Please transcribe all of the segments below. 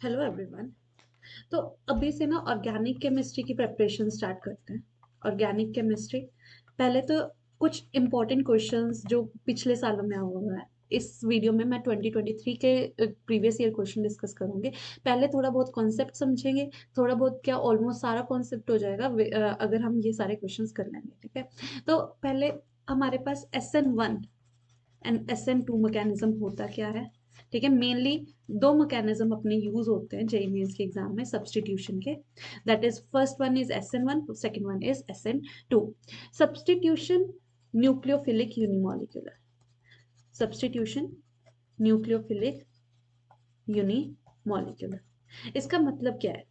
Hello everyone. तो अभी से ना ऑर्गेनिक केमिस्ट्री की प्रिपरेशन स्टार्ट करते हैं। ऑर्गेनिक केमिस्ट्री पहले तो कुछ इंपॉर्टेंट क्वेश्चंस जो पिछले सालों में हुआ है, इस वीडियो में मैं 2023 के प्रीवियस ईयर क्वेश्चन डिस्कस करूंगी। पहले थोड़ा बहुत कॉन्सेप्ट समझेंगे, थोड़ा बहुत क्या ऑलमोस्ट सारा कॉन्सेप्ट हो जाएगा अगर हम ये सारे क्वेश्चंस कर लेंगे। ठीक है, तो पहले हमारे पास SN1 एंड SN2 मैकेनिज्म होता क्या है। ठीक है, मेनली दो मैकेनिज्म अपने यूज होते हैं जेईई मेंस के एग्जाम में सब्सटीट्यूशन के। That is first one is SN1, second one is SN2। Substitution nucleophilic unimolecular, substitution nucleophilic unimolecular. इसका मतलब क्या है?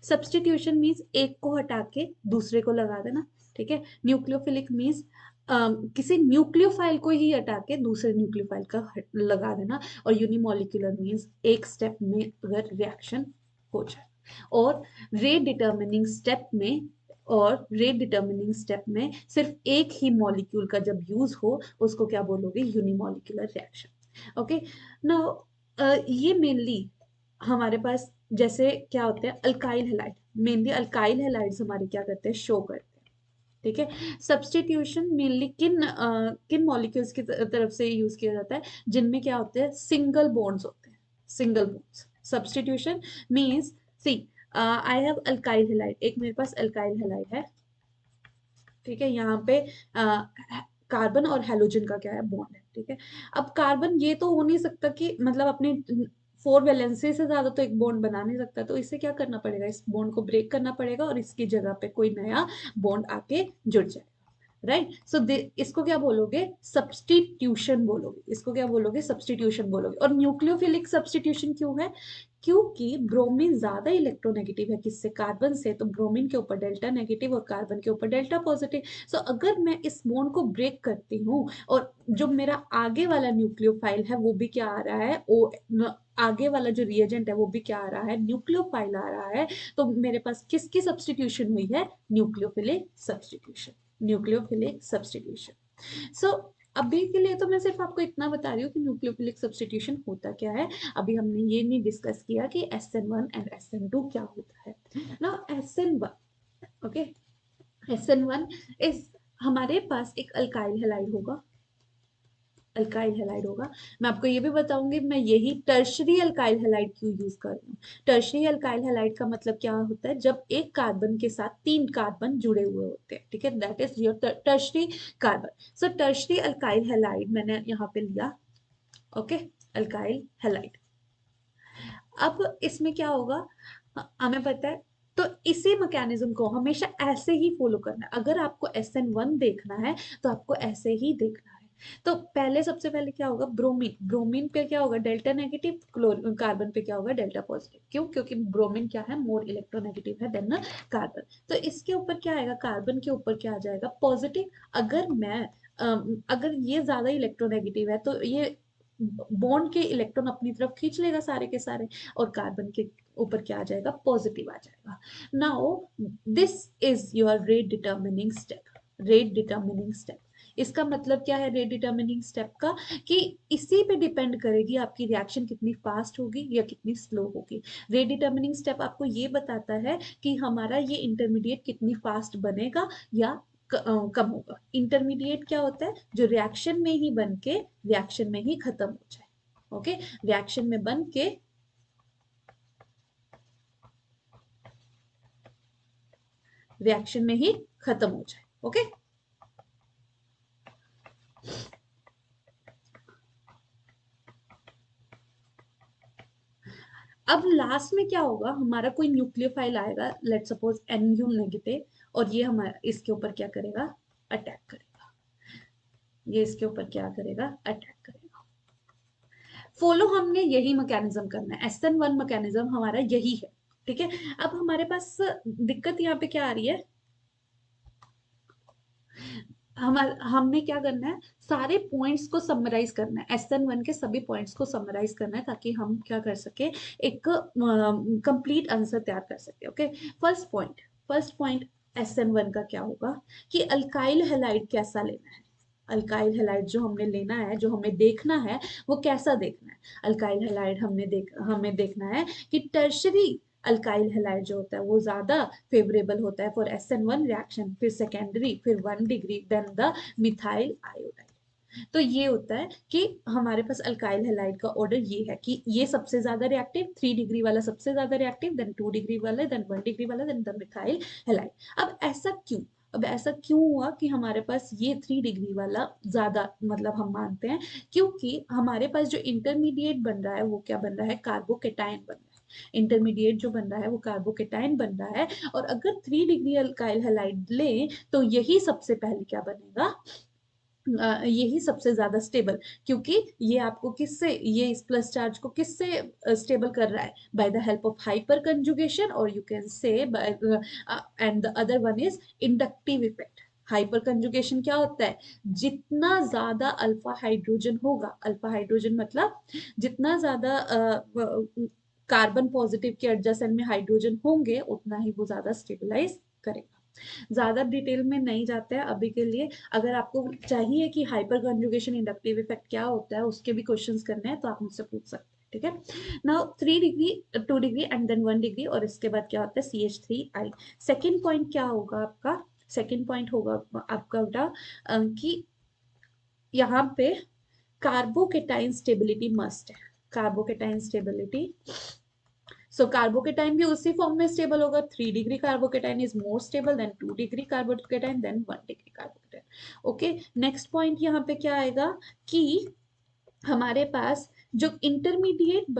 सब्सटीट्यूशन मीन्स एक को हटा के दूसरे को लगा देना। ठीक है, न्यूक्लियोफिलिक मीन्स किसी न्यूक्लियोफाइल को ही हटा के दूसरे न्यूक्लियोफाइल का लगा देना। और यूनिमॉलिक्यूलर मीन्स एक स्टेप में अगर रिएक्शन हो जाए। और रेट डिटर्मिनिंग स्टेप में और रेट डिटर्मिनिंग स्टेप में सिर्फ एक ही मॉलिक्यूल का जब यूज हो उसको क्या बोलोगे? Unimolecular reaction. ओके, नाउ ये मेनली हमारे पास जैसे क्या होते हैं alkyl halide, mainly alkyl halides हमारे क्या करते हैं? शो करते हैं। ठीक है, सब्सटीट्यूशन मेनली किन मॉलिक्यूल्स की तरफ से यूज किया जाता है? जिनमें क्या होते हैं? सिंगल बॉन्ड्स होते हैं, single bonds. Substitution means see I have alkyl halide, एक मेरे पास अल्काइल हैलाइड है। ठीक है, यहाँ पे कार्बन और हेलोजन का क्या है? बॉन्ड है। ठीक है, अब कार्बन ये तो हो नहीं सकता कि मतलब अपने 4 वैलेंसी से ज्यादा तो एक बॉन्ड बना नहीं सकता, तो इसे क्या करना पड़ेगा? इस बॉन्ड को ब्रेक करना पड़ेगा और इसकी जगह पे कोई नया बॉन्ड आके जुड़ जाए। राइट, सो इसको क्या बोलोगे? सब्सटीट्यूशन बोलोगे। इसको क्या बोलोगे? सब्सटीट्यूशन बोलोगे। और न्यूक्लियोफिलिक सब्सटीट्यूशन क्यों है? क्योंकि ब्रोमीन ज्यादा इलेक्ट्रोनेगेटिव है किससे? कार्बन से। तो ब्रोमीन के ऊपर डेल्टा नेगेटिव और कार्बन के ऊपर डेल्टा पॉजिटिव। सो अगर मैं इस बॉन्ड को ब्रेक करती हूँ और जो मेरा आगे वाला न्यूक्लियोफाइल है वो भी क्या आ रहा है? ओ आगे वाला जो रिएजेंट है वो भी क्या आ रहा है? न्यूक्लियोफाइल आ रहा है। तो मेरे पास किसकी सब्सटीट्यूशन हुई है? Nucleophilic substitution. Nucleophilic substitution. So अभी के लिए तो मैं सिर्फ आपको इतना बता रही हूँ कि न्यूक्लियोफिलिक सब्सटीट्यूशन होता क्या है। अभी हमने ये नहीं डिस्कस किया कि SN1 एंड SN2 क्या होता है ना। SN1, ओके, SN1 इज हमारे पास एक अल्काइल हैलाइड होगा। अल्काइल हैलाइड होगा। मैं आपको ये भी बताऊंगी मैं यही टर्शरी अल्काइल हैलाइड क्यों यूज कर रही हूँ। टर्शरी अल्काइल हैलाइड का मतलब क्या होता है? जब एक कार्बन के साथ 3 कार्बन जुड़े हुए होते हैं। ठीक है, that is your tertiary carbon. So tertiary alkyl halide मैंने यहाँ पे लिया। Okay, alkyl halide. अब इसमें क्या होगा? हमें पता है, तो इसी मैकेनिज्म को हमेशा ऐसे ही फॉलो करना है। अगर आपको SN1 देखना है तो आपको ऐसे ही देखना है। तो पहले सबसे पहले क्या होगा? ब्रोमीन, ब्रोमीन पे क्या होगा? Delta negative. कार्बन पे क्या होगा? Delta positive. क्यों? क्योंकि ब्रोमीन क्या है? मोर इलेक्ट्रोनेगेटिव है देन कार्बन। तो इसके ऊपर क्या आएगा? कार्बन के ऊपर क्या आ जाएगा? पॉजिटिव। अगर मैं अगर ये ज्यादा इलेक्ट्रोनेगेटिव है तो ये बॉन्ड के इलेक्ट्रॉन अपनी तरफ खींच लेगा सारे के सारे, और कार्बन के ऊपर क्या आ जाएगा? पॉजिटिव आ जाएगा। Now this is your rate determining step. Rate determining step, इसका मतलब क्या है रेट डिटर्मिनिंग स्टेप का? कि इसी पे डिपेंड करेगी आपकी रिएक्शन कितनी फास्ट होगी या कितनी स्लो होगी। रेट डिटर्मिनिंग स्टेप आपको ये बताता है कि हमारा ये इंटरमीडिएट कितनी फास्ट बनेगा या कम होगा। इंटरमीडिएट क्या होता है? जो रिएक्शन में ही बन के रिएक्शन में ही खत्म हो जाए। ओके, रिएक्शन में बन के रिएक्शन में ही खत्म हो जाए। ओके, अब लास्ट में क्या होगा? हमारा कोई न्यूक्लियोफाइल आएगा, लेट सपोज NU नेगेटिव, और ये हमारा इसके ऊपर क्या करेगा? अटैक करेगा। ये इसके ऊपर क्या करेगा? अटैक करेगा। फॉलो हमने यही मैकेनिज्म करना है। SN1 मैकेनिज्म हमारा यही है। ठीक है, अब हमारे पास दिक्कत यहाँ पे क्या आ रही है? हमने क्या करना है? सारे पॉइंट्स को समराइज करना है। SN1 के सभी पॉइंट्स को समराइज करना है ताकि हम क्या कर सके? एक कंप्लीट आंसर तैयार कर सके। ओके, फर्स्ट पॉइंट, SN1 का क्या होगा? कि अल्काइल हैलाइड कैसा लेना है। अल्काइल हैलाइड जो हमने लेना है, जो हमें देखना है, वो कैसा देखना है? अल्काइल हैलाइड हमें देखना है कि टर्शरी अल्काइल हैलाइड जो होता है वो ज्यादा फेवरेबल होता है फॉर SN1 रिएक्शन, फिर सेकेंडरी, फिर 1 degree then the methyl iodide. तो ये होता है कि हमारे पास अल्काइल हैलाइड का ऑर्डर ये है कि ये सबसे ज्यादा रिएक्टिव, 3 डिग्री वाला सबसे ज्यादा रिएक्टिव, देन 2 डिग्री वाला, देन 1 डिग्री वाला, देन द मिथाइल हैलाइड। अब ऐसा क्यों? अब ऐसा क्यों हुआ कि हमारे पास ये 3 डिग्री वाला ज्यादा मतलब हम मानते हैं? क्योंकि हमारे पास जो इंटरमीडिएट बन रहा है वो क्या बन रहा है? कार्बोकेटाइन बन रहा है। इंटरमीडिएट जो बन रहा है वो कार्बोकेटाइन बन रहा है, और अगर 3 डिग्री अल्काइल हैलाइड लें तो यही सबसे पहले क्या बनेगा? यही सबसे ज्यादा स्टेबल, क्योंकि ये आपको किससे, ये इस प्लस चार्ज को किससे स्टेबल कर रहा है? By the help of hyperconjugation, और you can say by, and the other one is inductive effect. Hyperconjugation क्या होता है? जितना ज्यादा अल्फा हाइड्रोजन होगा, अल्फा हाइड्रोजन मतलब जितना ज्यादा कार्बन पॉजिटिव के एडजेसेंट में हाइड्रोजन होंगे उतना ही वो ज्यादा स्टेबलाइज करेगा। ज्यादा डिटेल में नहीं जाते हैं अभी के लिए। अगर आपको चाहिए कि हाइपर कंजुगेशन इंडक्टिव इफेक्ट क्या होता है उसके भी क्वेश्चंस करने हैं तो आप मुझसे पूछ सकते हैं, ठीक है। Now 3 degree, 2 degree and then 1 degree, और इसके बाद क्या होता है? CH3I। सेकेंड पॉइंट क्या होगा आपका? सेकेंड पॉइंट होगा आपका बेटा कि यहाँ पे कार्बोकेटाइन स्टेबिलिटी मस्ट है। कार्बोकेटाइन स्टेबिलिटी, सो कार्बोकेटाइन भी उसी फॉर्म में स्टेबल होगा। 3 degree carbocation is more stable than 2 degree carbocation than 1 degree carbocation. Okay, next point यहाँ पे क्या आएगा कि हमारे पास जो इंटरमीडिएट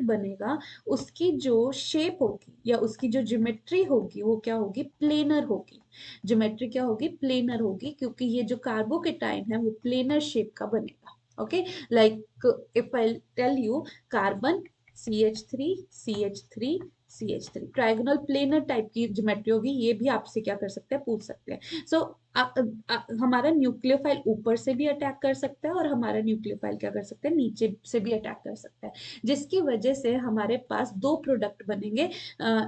बनेगा उसकी जो शेप होगी या उसकी जो ज्योमेट्री होगी वो क्या होगी? प्लेनर होगी। ज्योमेट्री क्या होगी? प्लेनर होगी, क्योंकि ये जो कार्बोकेटाइन है वो प्लेनर शेप का बनेगा। Okay, like if I tell you carbon CH3 CH3 CH3, trigonal planar type की ज्योमेट्री होगी। ये भी आपसे क्या कर सकते हैं? पूछ सकते हैं। सो हमारा न्यूक्लियोफाइल ऊपर से भी अटैक कर सकता है और हमारा न्यूक्लियोफाइल क्या कर सकते हैं? नीचे से भी अटैक कर सकता है, जिसकी वजह से हमारे पास दो प्रोडक्ट बनेंगे।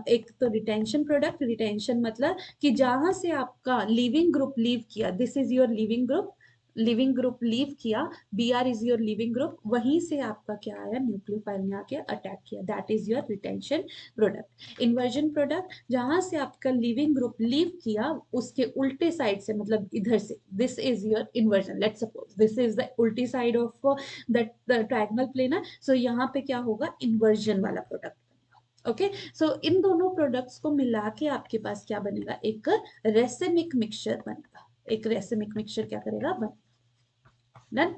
एक तो रिटेंशन प्रोडक्ट, रिटेंशन मतलब कि जहां से आपका लिविंग ग्रुप लीव किया, this is your leaving group, leaving group leave किया, Br is your leaving group, वहीं से आपका क्या आया? न्यूक्लियोफाइल ने आके अटैक किया, that is your retention product. Inversion product, जहां से आपका लिविंग ग्रुप लीव किया उसके उल्टे साइड से, मतलब इधर से, this is your inversion. Let's suppose this is the उल्टी side of that triangle plane, so यहाँ पे क्या होगा? इन्वर्जन वाला प्रोडक्ट। ओके, सो इन दोनों प्रोडक्ट्स को मिला के आपके पास क्या बनेगा? एक रेसेमिक मिक्सचर बनेगा। एक रेसेमिक मिक्सचर क्या करेगा? बनेगा। डन।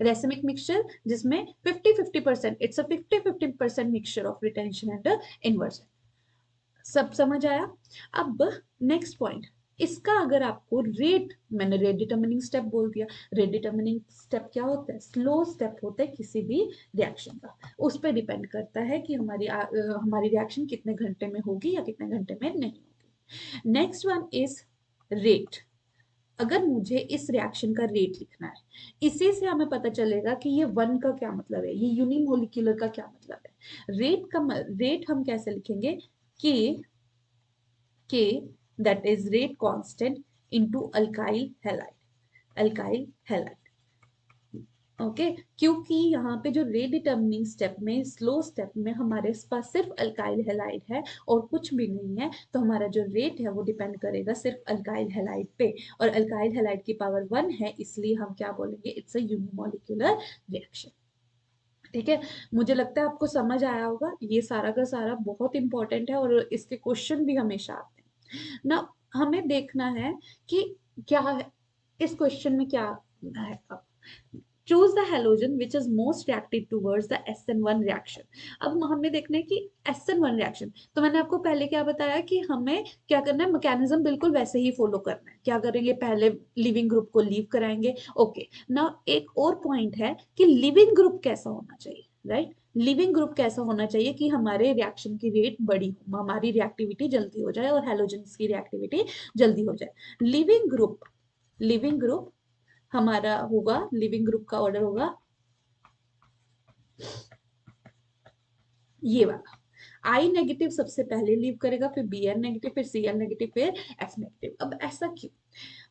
रेसिमिक मिक्सचर जिसमें 50-50%, it's a 50-50% mixture of retention and inversion. सब समझ आया? अब नेक्स्ट पॉइंट, इसका अगर आपको रेट, मैंने रेट डिटर्मिनिंग स्टेप बोल दिया। रेट डिटर्मिनिंग स्टेप क्या होता है? स्लो स्टेप होता है किसी भी रिएक्शन का। उस पर डिपेंड करता है कि हमारी रिएक्शन कितने घंटे में होगी या कितने घंटे में नहीं होगी। Next one is rate. अगर मुझे इस रिएक्शन का रेट लिखना है, इसी से हमें पता चलेगा कि ये वन का क्या मतलब है, ये यूनिमोलिक्यूलर का क्या मतलब है। रेट हम कैसे लिखेंगे? कि K, that is rate constant into alkyl halide। Okay, क्योंकि यहाँ पे जो रेट डिटर्मिनिंग स्टेप में, स्लो स्टेप में हमारे पास सिर्फ अल्काइल हैलाइड है और कुछ भी नहीं है, तो हमारा जो रेट है वो डिपेंड करेगा सिर्फ अल्काइल हैलाइड पे, और अल्काइल हैलाइड की पावर 1 है, इसलिए हम क्या बोलेंगे? It's a unimolecular reaction. ठीक है, मुझे लगता है आपको समझ आया होगा। ये सारा का सारा बहुत इंपॉर्टेंट है और इसके क्वेश्चन भी हमेशा आते हैं ना। हमें देखना है कि क्या है इस क्वेश्चन में, क्या है। Choose the halogen which is most reactive towards the SN1 reaction. अब हमें देखना है कि SN1 रिएक्शन, तो मैंने आपको पहले क्या बताया कि हमें क्या करना है? मैकेनिज्म बिल्कुल वैसे ही फॉलो करना है। क्या करेंगे? पहले लिविंग ग्रुप को लीव कराएंगे। ओके, ना एक और पॉइंट है कि लिविंग ग्रुप कैसा होना चाहिए, राइट? लिविंग ग्रुप कैसा होना चाहिए कि हमारे रिएक्शन की रेट बड़ी हो, हमारी रिएक्टिविटी जल्दी हो जाए और हेलोजेंस की रिएक्टिविटी जल्दी हो जाए। लिविंग ग्रुप हमारा होगा, लिविंग ग्रुप का ऑर्डर होगा ये वाला। आई नेगेटिव सबसे पहले लीव करेगा, फिर बी एन नेगेटिव, फिर सी एल नेगेटिव, फिर एफ नेगेटिव। अब ऐसा क्यों?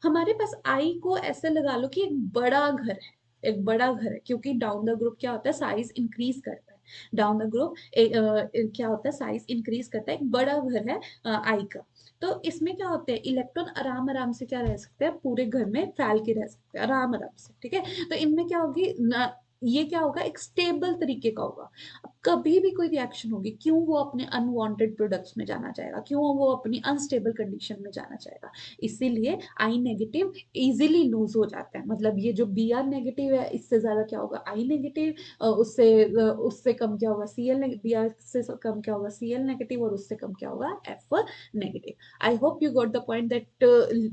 हमारे पास आई को ऐसे लगा लो कि एक बड़ा घर है, एक बड़ा घर है, क्योंकि डाउन द ग्रुप क्या होता है, साइज इंक्रीज करता है। डाउन द ग्रुप क्या होता है, साइज इंक्रीज करता है, एक बड़ा घर है आई का। तो इसमें क्या होते हैं, इलेक्ट्रॉन आराम आराम से क्या रह सकते हैं, पूरे घर में फैल के रह सकते हैं आराम आराम से, ठीक है। तो इनमें क्या होगी ये क्या होगा, एक स्टेबल तरीके का होगा। अब कभी भी कोई रिएक्शन होगी, क्यों वो अपने अनवांटेड प्रोडक्ट्स में जाना चाहेगा, क्यों वो अपनी अनस्टेबल कंडीशन में जाना चाहेगा। इसीलिए आई नेगेटिव इजीली लूज हो जाता है। मतलब ये जो बी आर नेगेटिव है, इससे ज्यादा क्या होगा आई नेगेटिव, उससे कम क्या होगा सी एल, बी आर से कम क्या होगा सी एल नेगेटिव, और उससे कम क्या होगा F negative. I hope you got the point that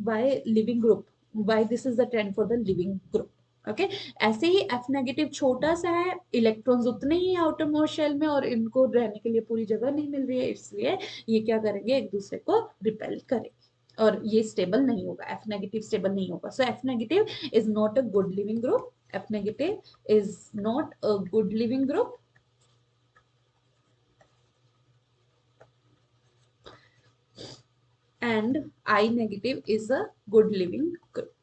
why leaving group, why this is the trend for the leaving group. Okay, ऐसे ही एफ नेगेटिव छोटा सा है, इलेक्ट्रॉन्स उतने ही आउटर मोस्ट शेल में, और इनको रहने के लिए पूरी जगह नहीं मिल रही है, इसलिए ये क्या करेंगे, एक दूसरे को रिपेल करेंगे, और ये स्टेबल नहीं होगा, एफ नेगेटिव स्टेबल नहीं होगा। So F negative is not a good leaving group, F negative is not a good leaving group. And I negative is a good living group.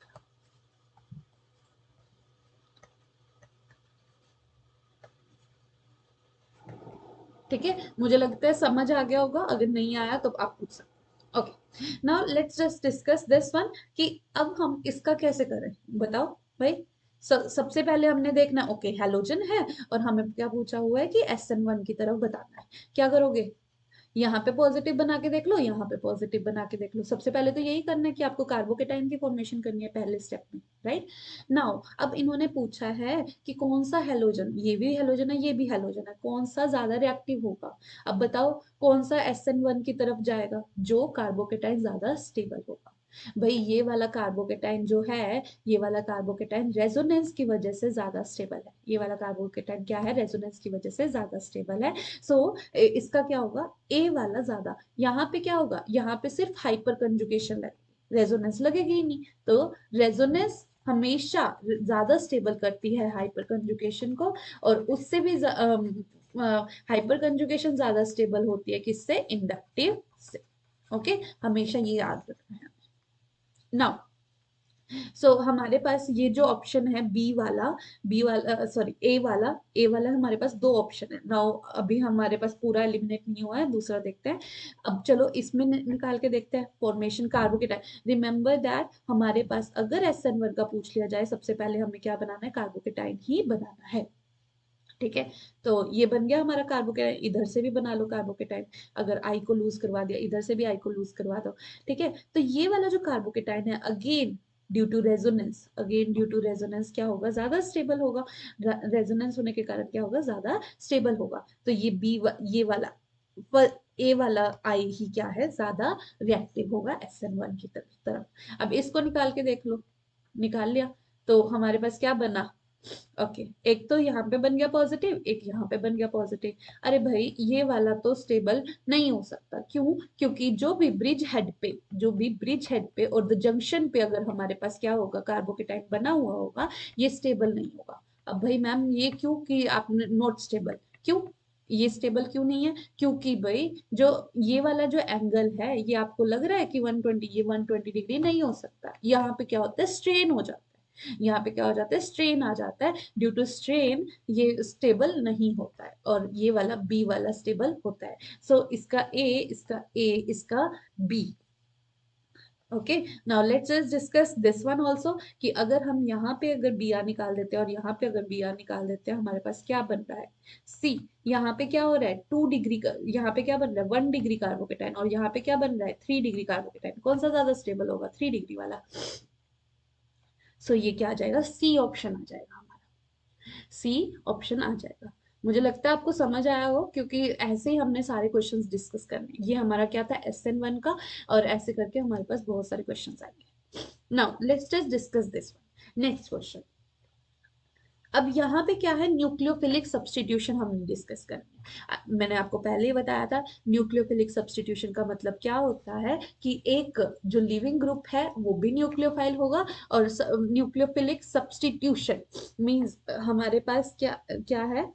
ठीक है, मुझे लगता है समझ आ गया होगा, अगर नहीं आया तो आप पूछ सकते। Okay, now let's just discuss this one कि अब हम इसका कैसे करें, बताओ भाई। सबसे पहले हमने देखना, ओके हैलोजन है और हमें क्या पूछा हुआ है कि SN1 की तरफ बताना है। क्या करोगे, यहाँ पे पॉजिटिव बना के देख लो, यहाँ पे पॉजिटिव बना के देख लो। सबसे पहले तो यही करना है कि आपको कार्बोकेटाइन की फॉर्मेशन करनी है पहले स्टेप में, राइट। नाउ अब इन्होंने पूछा है कि कौन सा हेलोजन, ये भी हेलोजन है ये भी हेलोजन है, कौन सा ज्यादा रिएक्टिव होगा। अब बताओ कौन सा SN1 की तरफ जाएगा, जो कार्बोकेटाइन ज्यादा स्टेबल होगा। भाई ये वाला कार्बोकेटाइन जो है, ये वाला कार्बोकेटाइन रेजोनेंस की वजह से ज्यादा स्टेबल है, ये वाला कार्बोकेटाइन क्या है, रेजोनेंस की वजह से ज्यादा स्टेबल है। सो इसका क्या होगा, ए वाला ज्यादा। यहाँ पे क्या होगा, यहाँ पे सिर्फ हाइपर कंजुगेशन लगेगी, रेजोनेंस लगेगी ही नहीं। तो रेजोनेंस हमेशा ज्यादा स्टेबल करती है हाइपर कंजुगेशन को, और उससे भी हाइपर कंजुगेशन ज्यादा स्टेबल होती है किससे, इंडक्टिव से। ओके, हमेशा ये याद रखना है। नाउ हमारे पास ये जो ऑप्शन है बी वाला सॉरी ए वाला हमारे पास दो ऑप्शन है। नाउ अभी हमारे पास पूरा एलिमिनेट नहीं हुआ है, दूसरा देखते हैं। अब चलो इसमें निकाल के देखते हैं फॉर्मेशन कार्बोकेटाइन। रिमेंबर दैट हमारे पास अगर SN1 का पूछ लिया जाए, सबसे पहले हमें क्या बनाना है, कार्बोकेटाइन ही बनाना है। ठीक है, तो ये बन गया हमारा कार्बोकेटाइन। इधर से भी बना लो कार्बोकेटाइन, अगर आई को लूज करवा दिया, इधर से भी आई को लूज करवा दो। ठीक है, तो ये वाला जो कार्बोकेटाइन है, अगेन ड्यू टू रेजोनेंस क्या होगा, ज्यादा स्टेबल होगा। रेजोनेंस होने के कारण क्या होगा, ज्यादा स्टेबल होगा। तो ये वाला ए वाला आई ही क्या है, ज्यादा रिएक्टिव होगा SN1 की तरफ। अब इसको निकाल के देख लो, निकाल लिया, तो हमारे पास क्या बना, ओके एक तो यहाँ पे बन गया पॉजिटिव, एक यहाँ पे बन गया पॉजिटिव। अरे भाई ये वाला तो स्टेबल नहीं हो सकता, क्यों, क्योंकि जो भी ब्रिज हेड पे और द जंक्शन पे अगर हमारे पास क्या होगा, कार्बोकेटाइन बना हुआ होगा, ये स्टेबल नहीं होगा। अब भाई मैम ये क्यों कि आपने नॉट स्टेबल, क्यों ये स्टेबल क्यों नहीं है, क्योंकि भाई जो ये वाला जो एंगल है, ये आपको लग रहा है कि 120, ये 120 डिग्री नहीं हो सकता। यहाँ पे क्या होता है, स्ट्रेन हो जाता है, यहाँ पे क्या हो जाता है, स्ट्रेन आ जाता है। ड्यू टू स्ट्रेन ये स्टेबल नहीं होता है, और ये वाला बी वाला स्टेबल होता है। इसका B. Okay, now let's just discuss this one also, कि अगर हम यहाँ पे अगर बी आर निकाल देते हैं और यहाँ पे अगर बी आर निकाल देते हैं, हमारे पास क्या बन रहा है, सी। यहाँ पे क्या हो रहा है, 2 डिग्री का, यहाँ पे क्या बन रहा है, 1 डिग्री कार्बोकेटाइन, और यहाँ पे क्या बन रहा है, 3 डिग्री कार्बोकेटाइन। कौन सा ज्यादा स्टेबल होगा, 3 डिग्री वाला। ये क्या आ जाएगा, सी ऑप्शन आ जाएगा हमारा, सी ऑप्शन आ जाएगा। मुझे लगता है आपको समझ आया हो, क्योंकि ऐसे ही हमने सारे क्वेश्चंस डिस्कस करने। ये हमारा क्या था, SN1 का, और ऐसे करके हमारे पास बहुत सारे क्वेश्चंस आएंगे। Now let's just discuss this one, next question. अब यहाँ पे क्या है, न्यूक्लियोफिलिक सब्स्टिट्यूशन हम डिस्कस करनी है। मैंने आपको पहले ही बताया था, न्यूक्लियोफिलिक सब्स्टिट्यूशन का मतलब क्या होता है कि एक जो लिविंग ग्रुप है वो भी न्यूक्लियोफाइल होगा, और न्यूक्लियोफिलिक सब्स्टिट्यूशन मींस हमारे पास क्या क्या है,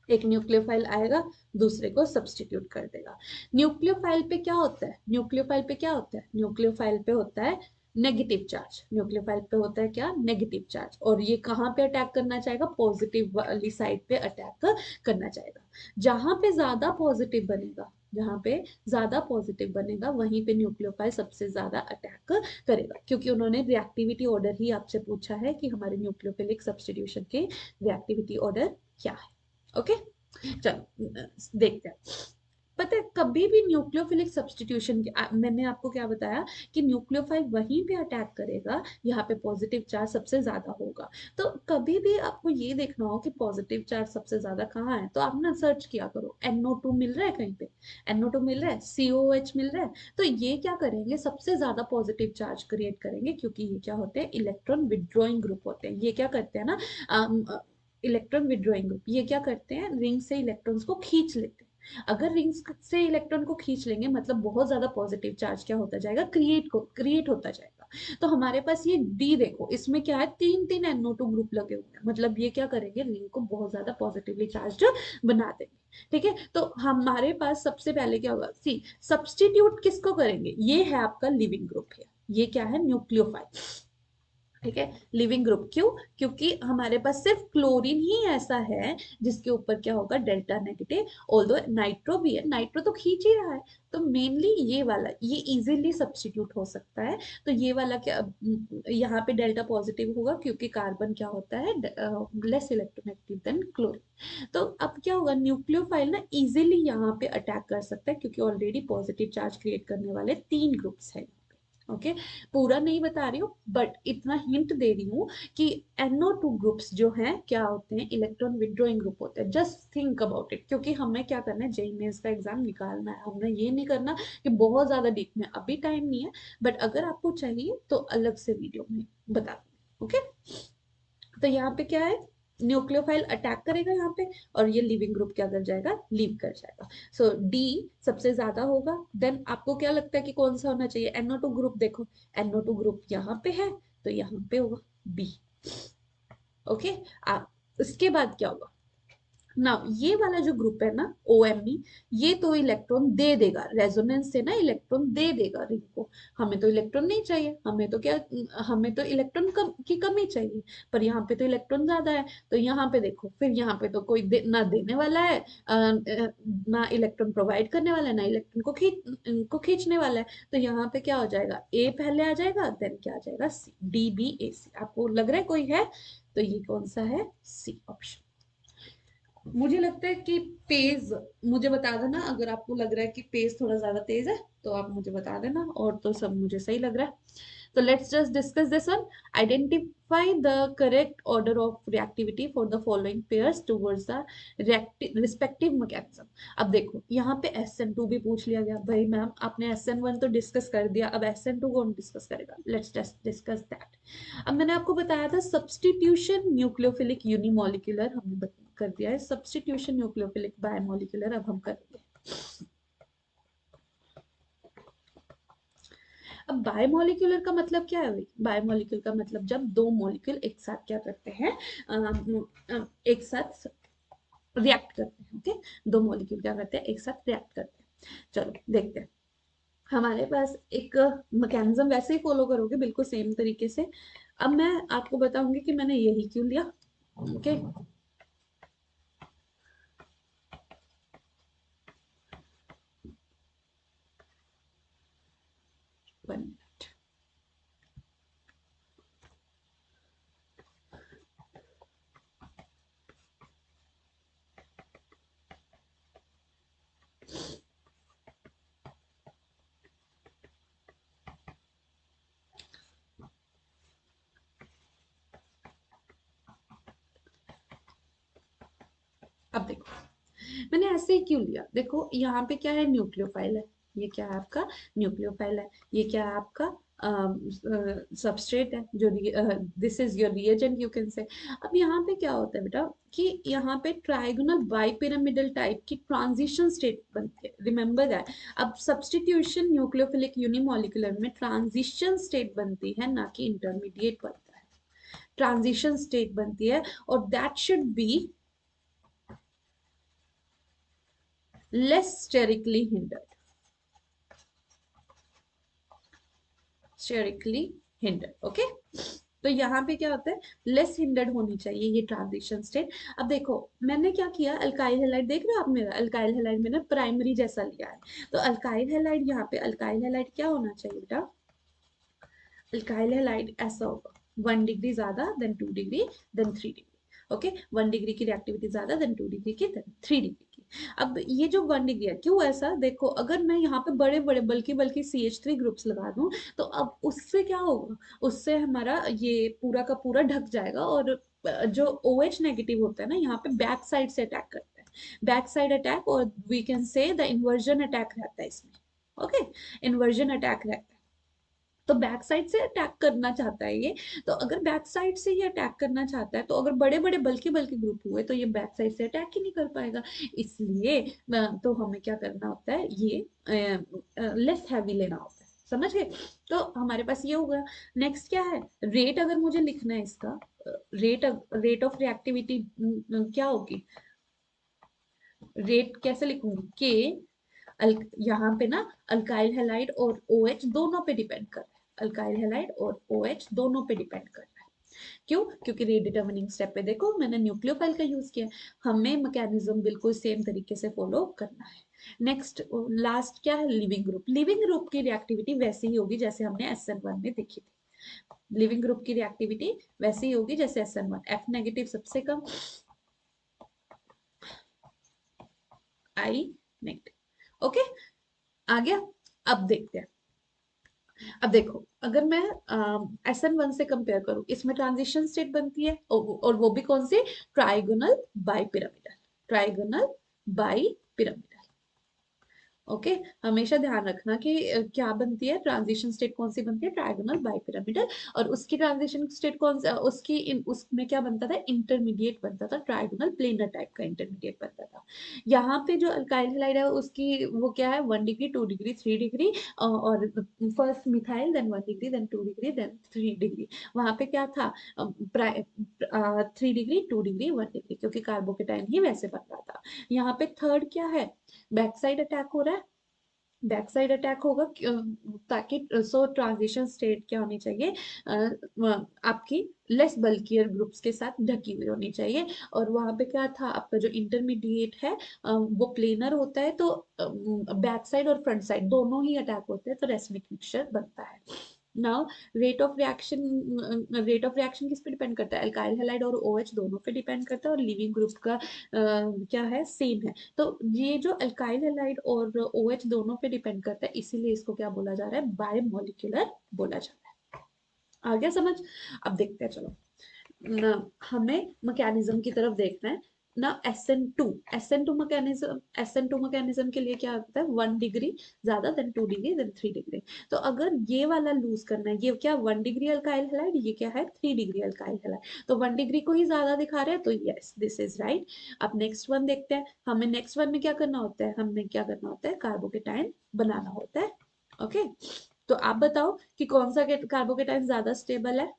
एक न्यूक्लियोफाइल आएगा, दूसरे को सब्स्टिट्यूट कर देगा। न्यूक्लियोफाइल पे क्या होता है, न्यूक्लियोफाइल पे क्या होता है, न्यूक्लियोफाइल पे होता है नेगेटिव चार्ज। न्यूक्लियोफाइल पे होता है क्या, नेगेटिव चार्ज। और ये कहाँ पे अटैक करना चाहेगा, पॉजिटिव वाली साइड पे अटैक करना चाहेगा। जहां पे ज्यादा पॉजिटिव बनेगा, जहां पे ज्यादा पॉजिटिव बनेगा वहीं पे न्यूक्लियोफाइल सबसे ज्यादा अटैक करेगा, क्योंकि उन्होंने रिएक्टिविटी ऑर्डर ही आपसे पूछा है कि हमारे न्यूक्लियोफिलिक सब्स्टिट्यूशन के रिएक्टिविटी ऑर्डर क्या है। ओके, चलो देखते हैं। पता है कभी भी न्यूक्लियोफिलिक सब्स्टिट्यूशन के मैंने आपको क्या बताया कि न्यूक्लियोफाइल वहीं पे अटैक करेगा यहाँ पे पॉजिटिव चार्ज सबसे ज्यादा होगा। तो कभी भी आपको ये देखना हो कि पॉजिटिव चार्ज सबसे ज्यादा कहाँ है, तो आप ना सर्च किया करो, NO2 मिल रहा है कहीं पे, NO2 मिल रहा है, COOH मिल रहा है, तो ये क्या करेंगे, सबसे ज्यादा पॉजिटिव चार्ज क्रिएट करेंगे, क्योंकि ये क्या होते हैं, इलेक्ट्रॉन विड्रॉइंग ग्रुप होते हैं। ये क्या करते हैं ना, इलेक्ट्रॉन विड्रॉइंग ग्रुप, ये क्या करते हैं, रिंग से इलेक्ट्रॉन्स को खींच लेते हैं। अगर रिंग्स से इलेक्ट्रॉन को खींच लेंगे मतलब बहुत ज्यादा पॉजिटिव चार्ज क्या होता जाएगा, क्रिएट होता जाएगा। तो हमारे पास ये डी देखो, इसमें क्या है, तीन तीन NO2 ग्रुप लगे हुए हैं, मतलब ये क्या करेंगे, रिंग को बहुत ज्यादा पॉजिटिवली चार्ज बना देंगे। ठीक है, तो हमारे पास सबसे पहले क्या होगा, सी सब्स्टिट्यूट किसको करेंगे, ये है आपका लिविंग ग्रुप है, ये क्या है, न्यूक्लियोफाइल। ठीक है, लिविंग ग्रुप, क्यों, क्योंकि हमारे पास सिर्फ क्लोरीन ही ऐसा है जिसके ऊपर क्या होगा, डेल्टा नेगेटिव। ऑल्दो नाइट्रो भी है, नाइट्रो तो खींच ही रहा है, तो मेनली ये वाला ये इजीली सब्स्टिट्यूट हो सकता है। तो ये वाला क्या, यहाँ पे डेल्टा पॉजिटिव होगा क्योंकि कार्बन क्या होता है, लेस इलेक्ट्रोनेगेटिव देन क्लोरीन। तो अब क्या होगा, न्यूक्लियोफाइल ना इजीली यहाँ पे अटैक कर सकता है, क्योंकि ऑलरेडी पॉजिटिव चार्ज क्रिएट करने वाले तीन ग्रुप्स हैं। ओके, पूरा नहीं बता रही हूँ बट इतना हिंट दे रही हूँ कि NO2 ग्रुप्स जो हैं क्या होते हैं, इलेक्ट्रॉन विड्रॉइंग ग्रुप होते हैं। जस्ट थिंक अबाउट इट, क्योंकि हमें क्या करना है, जेईई मेंस का एग्जाम निकालना है, हमने ये नहीं करना कि बहुत ज्यादा डीप में, अभी टाइम नहीं है, बट अगर आपको चाहिए तो अलग से वीडियो में बता दूंगी। ओके, तो यहाँ पे क्या है, न्यूक्लियोफाइल अटैक करेगा यहाँ पे, और ये लिविंग ग्रुप क्या कर जाएगा, लीव कर जाएगा। सो डी सबसे ज्यादा होगा। देन आपको क्या लगता है कि कौन सा होना चाहिए, NO2 ग्रुप, देखो NO2 ग्रुप यहाँ पे है, तो यहाँ पे होगा बी। ओके, आप इसके बाद क्या होगा ना, ये वाला जो ग्रुप है ना, OMe, ये तो इलेक्ट्रॉन दे देगा, रेजोनेंस से ना इलेक्ट्रॉन दे देगा रिंग को। हमें तो इलेक्ट्रॉन नहीं चाहिए, हमें तो क्या, हमें तो इलेक्ट्रॉन की कमी चाहिए, पर यहाँ पे तो इलेक्ट्रॉन ज्यादा है। तो यहाँ पे देखो, फिर यहाँ पे तो कोई ना देने वाला है, ना इलेक्ट्रॉन प्रोवाइड करने वाला है, ना इलेक्ट्रॉन को खींचने वाला है। तो यहाँ पे क्या हो जाएगा, ए पहले आ जाएगा, देन क्या आ जाएगा, सी, DBAC। आपको लग रहा है कोई है, तो ये कौन सा है, सी ऑप्शन। मुझे लगता है कि पेज, मुझे बता देना अगर आपको लग रहा है कि पेज थोड़ा ज्यादा तेज है, तो आप मुझे बता देना, और तो सब मुझे सही लग रहा है। तो let's just discuss this one. Identify the correct order of reactivity for the following pairs towards the respective mechanism. अब देखो यहाँ पे SN2 भी पूछ लिया गया, भाई मैम आपने SN1 तो डिस्कस कर दिया, अब SN2 कौन डिस्कस करेगा, लेट्स जस्ट डिस्कस दैट। अब मैंने आपको बताया था सब्स्टिट्यूशन न्यूक्लियोफिलिक यूनिमोलिकुलर, हमने कर दिया है सब्स्टिट्यूशन न्यूक्लियोफिलिक बायमोलिकुलर, अब हम करेंगे। अब बायमोलिकुलर का मतलब क्या है भाई, बायमोलिकुलर का मतलब जब दो मॉलिक्यूल एक साथ क्या करते हैं, एक साथ रिएक्ट करते हैं। ओके, दो मॉलिक्यूल क्या करते हैं, एक साथ रिएक्ट करते हैं। चलो देखते हैं, हमारे पास एक मैकेनिज्म वैसे ही फॉलो करोगे बिल्कुल सेम तरीके से। अब मैं आपको बताऊंगी कि मैंने यही क्यों लिया। Okay, one minute. अब देखो मैंने ऐसे ही क्यों लिया, देखो यहाँ पे क्या है, न्यूक्लियोफाइल है, ये क्या है आपका, न्यूक्लियोफाइल है, ये क्या है आपका सबस्ट्रेट है, जो this is your reagent you can से। अब यहाँ पे क्या होता है बेटा, कि यहाँ पे ट्राइगोनल बाइपिरामिडल टाइप की ट्रांजिशन स्टेट बनती है, रिमेंबर दैट। अब सब्स्टिट्यूशन न्यूक्लियोफिलिक यूनिमोलिकुलर में ट्रांजिशन स्टेट बनती है, ना कि इंटरमीडिएट बनता है, ट्रांजिशन स्टेट बनती है, और that should be less sterically hindered, sterically hindered. Okay, तो यहाँ पे क्या होता है, लेस हिंडर्ड होनी चाहिए ये ट्रांजिशन स्टेट। अब देखो मैंने क्या किया, अल्काइल हैलाइड देख रहे हो आप मेरा, अल्काइल हैलाइड मैंने प्राइमरी जैसा लिया है। तो अल्काइल हैलाइड, यहाँ पे अल्काइल हैलाइड क्या होना चाहिए बेटा, अल्काइल हैलाइड ऐसा होगा, 1 डिग्री ज्यादा than 2 degree then 3 degree. Okay, 1 degree की रिएक्टिविटी ज्यादा देन 2 डिग्री की देन 3 डिग्री की। अब ये जो 1 डिग्री है, क्यों ऐसा, देखो अगर मैं यहाँ पे बड़े बड़े बल्कि बल्कि CH3 ग्रुप्स लगा दूं, तो अब उससे क्या होगा, उससे हमारा ये पूरा का पूरा ढक जाएगा, और जो OH नेगेटिव होता है ना, यहाँ पे बैक साइड से अटैक करता है, बैक साइड अटैक, और we can say the inversion attack रहता है इसमें। ओके, इन्वर्जन अटैक रहता है, तो बैक साइड से अटैक करना चाहता है ये। तो अगर बैक साइड से ये अटैक करना चाहता है, तो अगर बड़े बड़े बल्कि बल्कि ग्रुप हुए, तो ये बैक साइड से अटैक ही नहीं कर पाएगा। इसलिए तो हमें क्या करना होता है, ये लेस हैवी लेना होता है, समझ गए। तो हमारे पास ये होगा। नेक्स्ट क्या है, रेट अगर मुझे लिखना है इसका, रेट रेट ऑफ रिएक्टिविटी क्या होगी, रेट कैसे लिखूंगी, के यहाँ पे ना अल्काइल हैलाइड और OH दोनों पे डिपेंड कर रहा है, अल्काइल हैलाइड और OH दोनों पे डिपेंड कर रहा है। क्यों, क्योंकि रेट डिटर्मिनिंग स्टेप पे देखो मैंने न्यूक्लियोफाइल का यूज किया, हमें मैकेनिज्म बिल्कुल सेम तरीके से फॉलो करना है। नेक्स्ट लास्ट क्या है, लिविंग ग्रुप। लिविंग ग्रुप की रिएक्टिविटी वैसी ही होगी जैसे हमने SN1 में देखी थी, लिविंग ग्रुप की रिएक्टिविटी वैसी ही होगी जैसे SN1, F नेगेटिव सबसे कम, I नेगेटिव। ओके, आ गया। अब देखते हैं, अब देखो अगर मैं SN1 से कंपेयर करूं, इसमें ट्रांजिशन स्टेट बनती है, और वो भी कौन सी, trigonal bipyramidal, trigonal bipyramidal. Okay, हमेशा ध्यान रखना कि क्या बनती है ट्रांजिशन स्टेट, कौन सी बनती है, ट्रायगोनल बाइपिरामिडल। और उसकी ट्रांजिशन स्टेट कौन सा, उसमें क्या बनता था, इंटरमीडिएट बनता था, ट्रायगोनल प्लेनर टाइप का इंटरमीडिएट बनता था। यहाँ पे जो अल्काइल हैलाइड है उसकी वो क्या है, 1 डिग्री 2 डिग्री 3 डिग्री, और first methyl then 1 degree then 2 degree then 3 degree. वहां पे क्या था, 3 डिग्री 2 डिग्री 1 डिग्री, क्योंकि कार्बोकेटाइन ही वैसे बन रहा था। यहाँ पे थर्ड क्या है, बैक साइड अटैक हो रहा है, बैक साइड अटैक होगा, ताकि सो ट्रांजिशन स्टेट क्या होनी चाहिए, आपकी लेस बल्कियर ग्रुप्स के साथ ढकी हुई होनी चाहिए। और वहां पे क्या था, आपका जो इंटरमीडिएट है वो प्लेनर होता है, तो बैक साइड और फ्रंट साइड दोनों ही अटैक होते हैं, तो रेसमिक मिक्सचर बनता है। नाउ रेट ऑफ रिएक्शन किस पे डिपेंड करता है, अल्काइल हैलाइड और OH दोनों पे डिपेंड करता है, और लिविंग ग्रुप का क्या है, सेम है। तो ये जो अल्काइल हैलाइड और OH दोनों पे डिपेंड करता है, इसीलिए इसको क्या बोला जा रहा है, बायमोलिक्यूलर बोला जा रहा है। आ गया समझ। अब देखते हैं चलो, ना हमें मैकेनिज्म की तरफ देखना है ना। एस एन टू मैकेनिज्म के लिए क्या होता है, 1 डिग्री ज्यादा देन 2 डिग्री देन 3 डिग्री। तो अगर ये वाला लूज करना है, ये क्या 1 डिग्री अल्काइल हैलाइड, ये क्या है 3 डिग्री अल्काइल हैलाइड, तो 1 डिग्री को ही ज्यादा दिखा रहे हैं, तो यस दिस इज राइट। अब नेक्स्ट वन देखते हैं, हमें नेक्स्ट वन में क्या करना होता है, हमें क्या करना होता है, कार्बोकेटाइन बनाना होता है। ओके, तो आप बताओ कि कौन सा कार्बोकेटाइन ज्यादा स्टेबल है।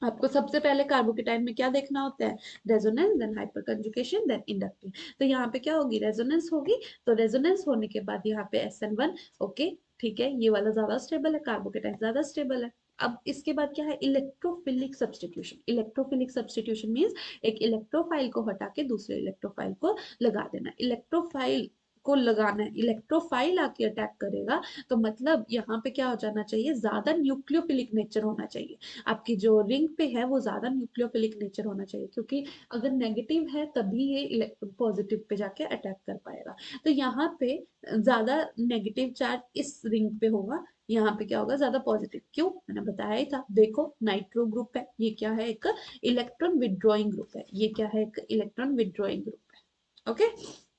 आपको सबसे पहले कार्बोकेटाइन में क्या देखना होता है, resonance then hyperconjugation then inductive. तो यहाँ पे क्या होगी, रेजोनेंस होगी, तो रेजोनेंस होने के बाद यहाँ पे SN1। ओके, ठीक है, ये वाला ज्यादा स्टेबल है, कार्बोकेटाइन ज्यादा स्टेबल है। अब इसके बाद क्या है, electrophilic substitution. Electrophilic substitution means एक इलेक्ट्रोफाइल को हटा के दूसरे इलेक्ट्रोफाइल को लगा देना। इलेक्ट्रोफाइल को लगाना है, इलेक्ट्रोफाइल आके अटैक करेगा, तो मतलब यहाँ पे क्या हो जाना चाहिए, ज्यादा न्यूक्लियोफिलिक नेचर होना चाहिए, आपकी जो रिंग पे है वो ज्यादा न्यूक्लियोफिलिक नेचर होना चाहिए, क्योंकि अगर नेगेटिव है तभी ये पॉजिटिव पे जाके अटैक कर पाएगा। तो यहाँ पे ज्यादा नेगेटिव चार्ज इस रिंग पे होगा, यहाँ पे क्या होगा, ज्यादा पॉजिटिव। क्यों, मैंने बताया ही था, देखो नाइट्रो ग्रुप है, ये क्या है, एक इलेक्ट्रॉन विड्रॉइंग ग्रुप है, ये क्या है, एक इलेक्ट्रॉन विड्रॉइंग ग्रुप है। ओके,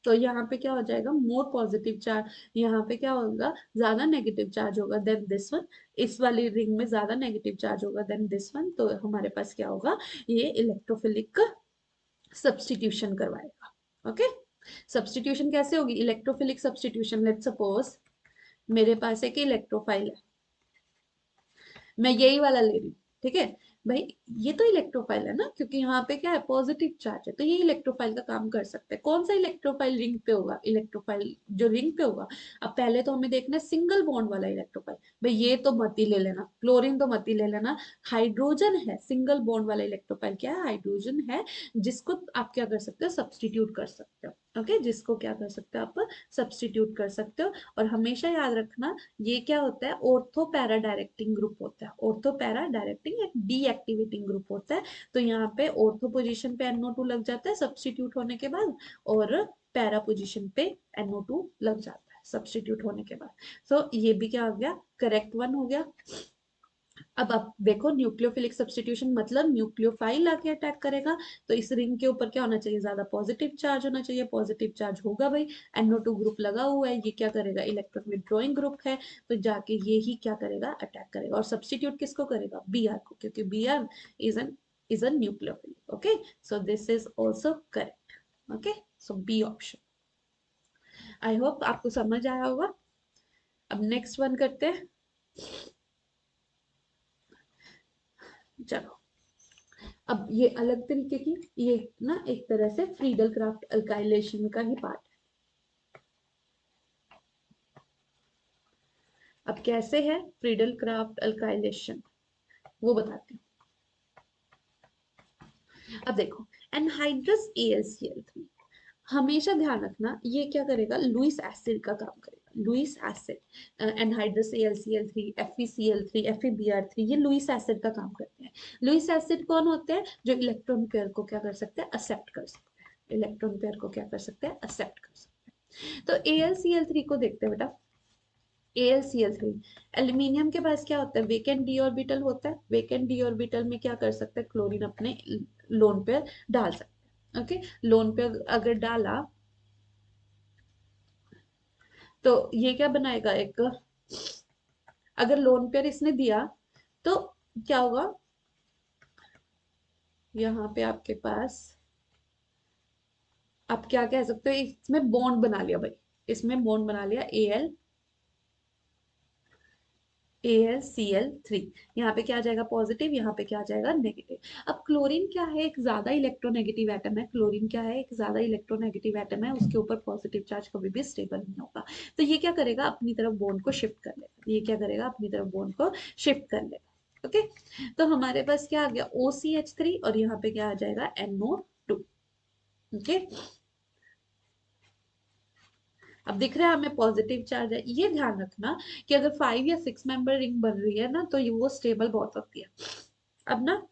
तो यहाँ पे क्या हो जाएगा, मोर पॉजिटिव चार्ज, यहाँ पे क्या होगा, ज्यादा नेगेटिव चार्ज होगा देन दिस वन, इस वाली रिंग में ज्यादा नेगेटिव चार्ज होगा देन दिस वन, तो हमारे पास क्या होगा, ये इलेक्ट्रोफिलिक सब्सटीट्यूशन करवाएगा। ओके, सब्सटीट्यूशन कैसे होगी, इलेक्ट्रोफिलिक सब्सटीट्यूशन, लेट्स सपोज मेरे पास एक इलेक्ट्रोफाइल है, मैं यही वाला ले रही हूँ, ठीक है, भाई ये तो इलेक्ट्रोफाइल है ना, क्योंकि यहाँ पे क्या है, पॉजिटिव चार्ज है, तो ये इलेक्ट्रोफाइल का काम कर सकते हैं। कौन सा इलेक्ट्रोफाइल रिंग पे होगा, इलेक्ट्रोफाइल जो रिंग पे होगा। अब पहले तो हमें देखना है सिंगल बॉन्ड वाला इलेक्ट्रोफाइल। भाई ये तो मत ही ले लेना, क्लोरीन तो मत ही ले लेना। हाइड्रोजन है, सिंगल बॉन्ड वाला इलेक्ट्रोफाइल क्या है, हाइड्रोजन है, जिसको आप क्या कर सकते हो, सब्सटीट्यूट कर सकते हो। ओके, जिसको क्या कर सकते हो आप, सब्सटीट्यूट कर सकते हो। और हमेशा याद रखना, ये क्या होता है, ऑर्थो पैरा डायरेक्टिंग ग्रुप होता है। ऑर्थो पैरा डायरेक्टिंग एक डीएक्टिवेटिंग ग्रुप होता है। तो यहाँ पे ऑर्थो पोजीशन पे NO2 लग जाता है सब्सटीट्यूट होने के बाद, और पैरा पोजीशन पे NO2 लग जाता है सब्सटीट्यूट होने के बाद। तो ये भी क्या हो गया, करेक्ट वन हो गया। अब आप देखो, न्यूक्लियोफिलिक सब्स्टिट्यूशन मतलब न्यूक्लियोफाइल आके अटैक करेगा, तो इस रिंग के ऊपर क्या होना चाहिए, ज्यादा पॉजिटिव चार्ज होना चाहिए। पॉजिटिव चार्ज होगा भाई, NO2 ग्रुप लगा हुआ है, ये क्या करेगा, इलेक्ट्रॉन विड्रॉइंग ग्रुप है, तो जाके ये ही क्या करेगा, अटैक करेगा। और सब्स्टिट्यूट किसको करेगा, Br को, क्योंकि Br is a nucleophile. Okay, so this is also correct. Okay, so B option. I hope आपको समझ आया होगा। अब नेक्स्ट वन करते हैं। चलो, अब ये अलग तरीके की, ये ना एक तरह से फ्रीडल क्राफ्ट अल्काइलेशन का ही पार्ट है। अब कैसे है फ्रीडल क्राफ्ट अल्काइलेशन, वो बताती हूँ। अब देखो, एनहाइड्रस AlCl3, हमेशा ध्यान रखना ये क्या करेगा, लुइस एसिड का काम करेगा। Lewis acid, anhydrous AlCl3, FeCl3, FeBr3, ये लुइस एसिड का काम करते हैं। लुइस एसिड कौन होते हैं, जो इलेक्ट्रॉन पेयर को क्या कर सकते हैं, एक्सेप्ट कर सकते हैं। इलेक्ट्रॉन पेयर को क्या कर सकते हैं, एक्सेप्ट कर सकते हैं। तो AlCl3 को देखते हैं बेटा। AlCl3, एल्यूमिनियम के पास क्या होता है, वेकेंट डी ऑर्बिटल होता है। वेकेंट डी ऑर्बिटल में क्या कर सकते हैं, क्लोरीन अपने लोन पेयर डाल सकते हैं। ओके, लोन पेयर अगर डाला तो ये क्या बनाएगा, एक, अगर लोन पेयर इसने दिया तो क्या होगा, यहाँ पे आपके पास आप क्या कह सकते हो, इसमें बॉन्ड बना लिया भाई, इसमें बॉन्ड बना लिया AlCl3। यहाँ पे क्या आ जाएगा, पॉजिटिव, यहाँ पे क्या आ जाएगा, नेगेटिव। अब क्लोरीन क्या है, एक ज्यादा इलेक्ट्रोनेगेटिव एटम है। क्लोरीन क्या है, एक ज्यादा इलेक्ट्रोनेगेटिव एटम है, उसके ऊपर पॉजिटिव चार्ज कभी भी स्टेबल नहीं होगा। तो ये क्या करेगा, अपनी तरफ बॉन्ड को शिफ्ट कर लेगा। ये क्या करेगा, अपनी तरफ बॉन्ड को शिफ्ट कर लेगा। ओके, तो हमारे पास क्या आ गया, OCH3, और यहाँ पे क्या आ जाएगा, NO2। ओके, अब दिख रहा है हमें पॉजिटिव चार्ज है। ये ध्यान रखना कि अगर 5 या 6 मेंबर रिंग बन रही है ना, तो ये वो स्टेबल बहुत होती है। अब ना,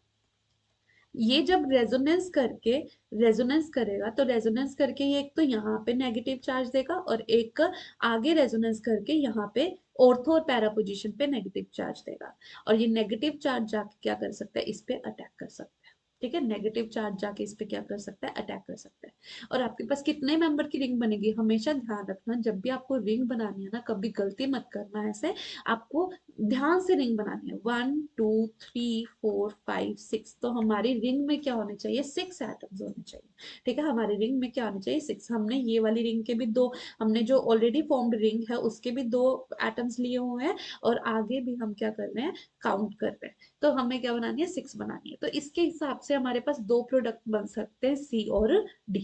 ये जब रेजोनेंस करेगा, तो रेजोनेंस करके ये एक तो यहाँ पे नेगेटिव चार्ज देगा, और एक आगे रेजोनेंस करके यहाँ पे ऑर्थो और पैरा पोजीशन पे नेगेटिव चार्ज देगा। और ये नेगेटिव चार्ज जाके क्या कर सकता है, इस पे अटैक कर सकता है। ठीक है, नेगेटिव चार्ज जाके इस पे क्या कर सकता है, अटैक कर सकता है। और आपके पास कितने मेंबर की रिंग बनेगी, हमेशा ध्यान रखना, जब भी आपको रिंग बनानी है ना, कभी गलती मत करना ऐसे। आपको ध्यान से रिंग बनानी है। 1 2 3 4 5 6, तो हमारी रिंग में क्या होने चाहिए, 6 एटम्स होने चाहिए। ठीक है, हमारी रिंग में क्या होने चाहिए, 6। हमने ये वाली रिंग के भी दो, हमने जो ऑलरेडी फॉर्म्ड रिंग है उसके भी 2 एटम्स लिए हुए हैं, और आगे भी हम क्या कर रहे हैं, काउंट कर रहे हैं। तो हमें क्या बनानी है, 6 बनानी है। तो इसके हिसाब से हमारे पास 2 प्रोडक्ट बन सकते हैं, C और D।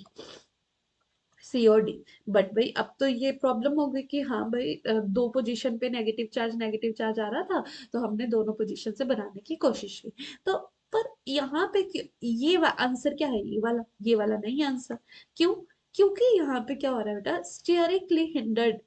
बट भाई अब तो ये प्रॉब्लम हो गई कि हाँ भाई, दो पोजीशन पे नेगेटिव चार्ज आ रहा था, तो हमने दोनों पोजीशन से बनाने की कोशिश की। तो पर यहाँ पे ये आंसर क्या है, ये वाला नहीं आंसर। क्यों, क्योंकि यहाँ पे क्या हो रहा है बेटा, स्टेरिकली हिंडर्ड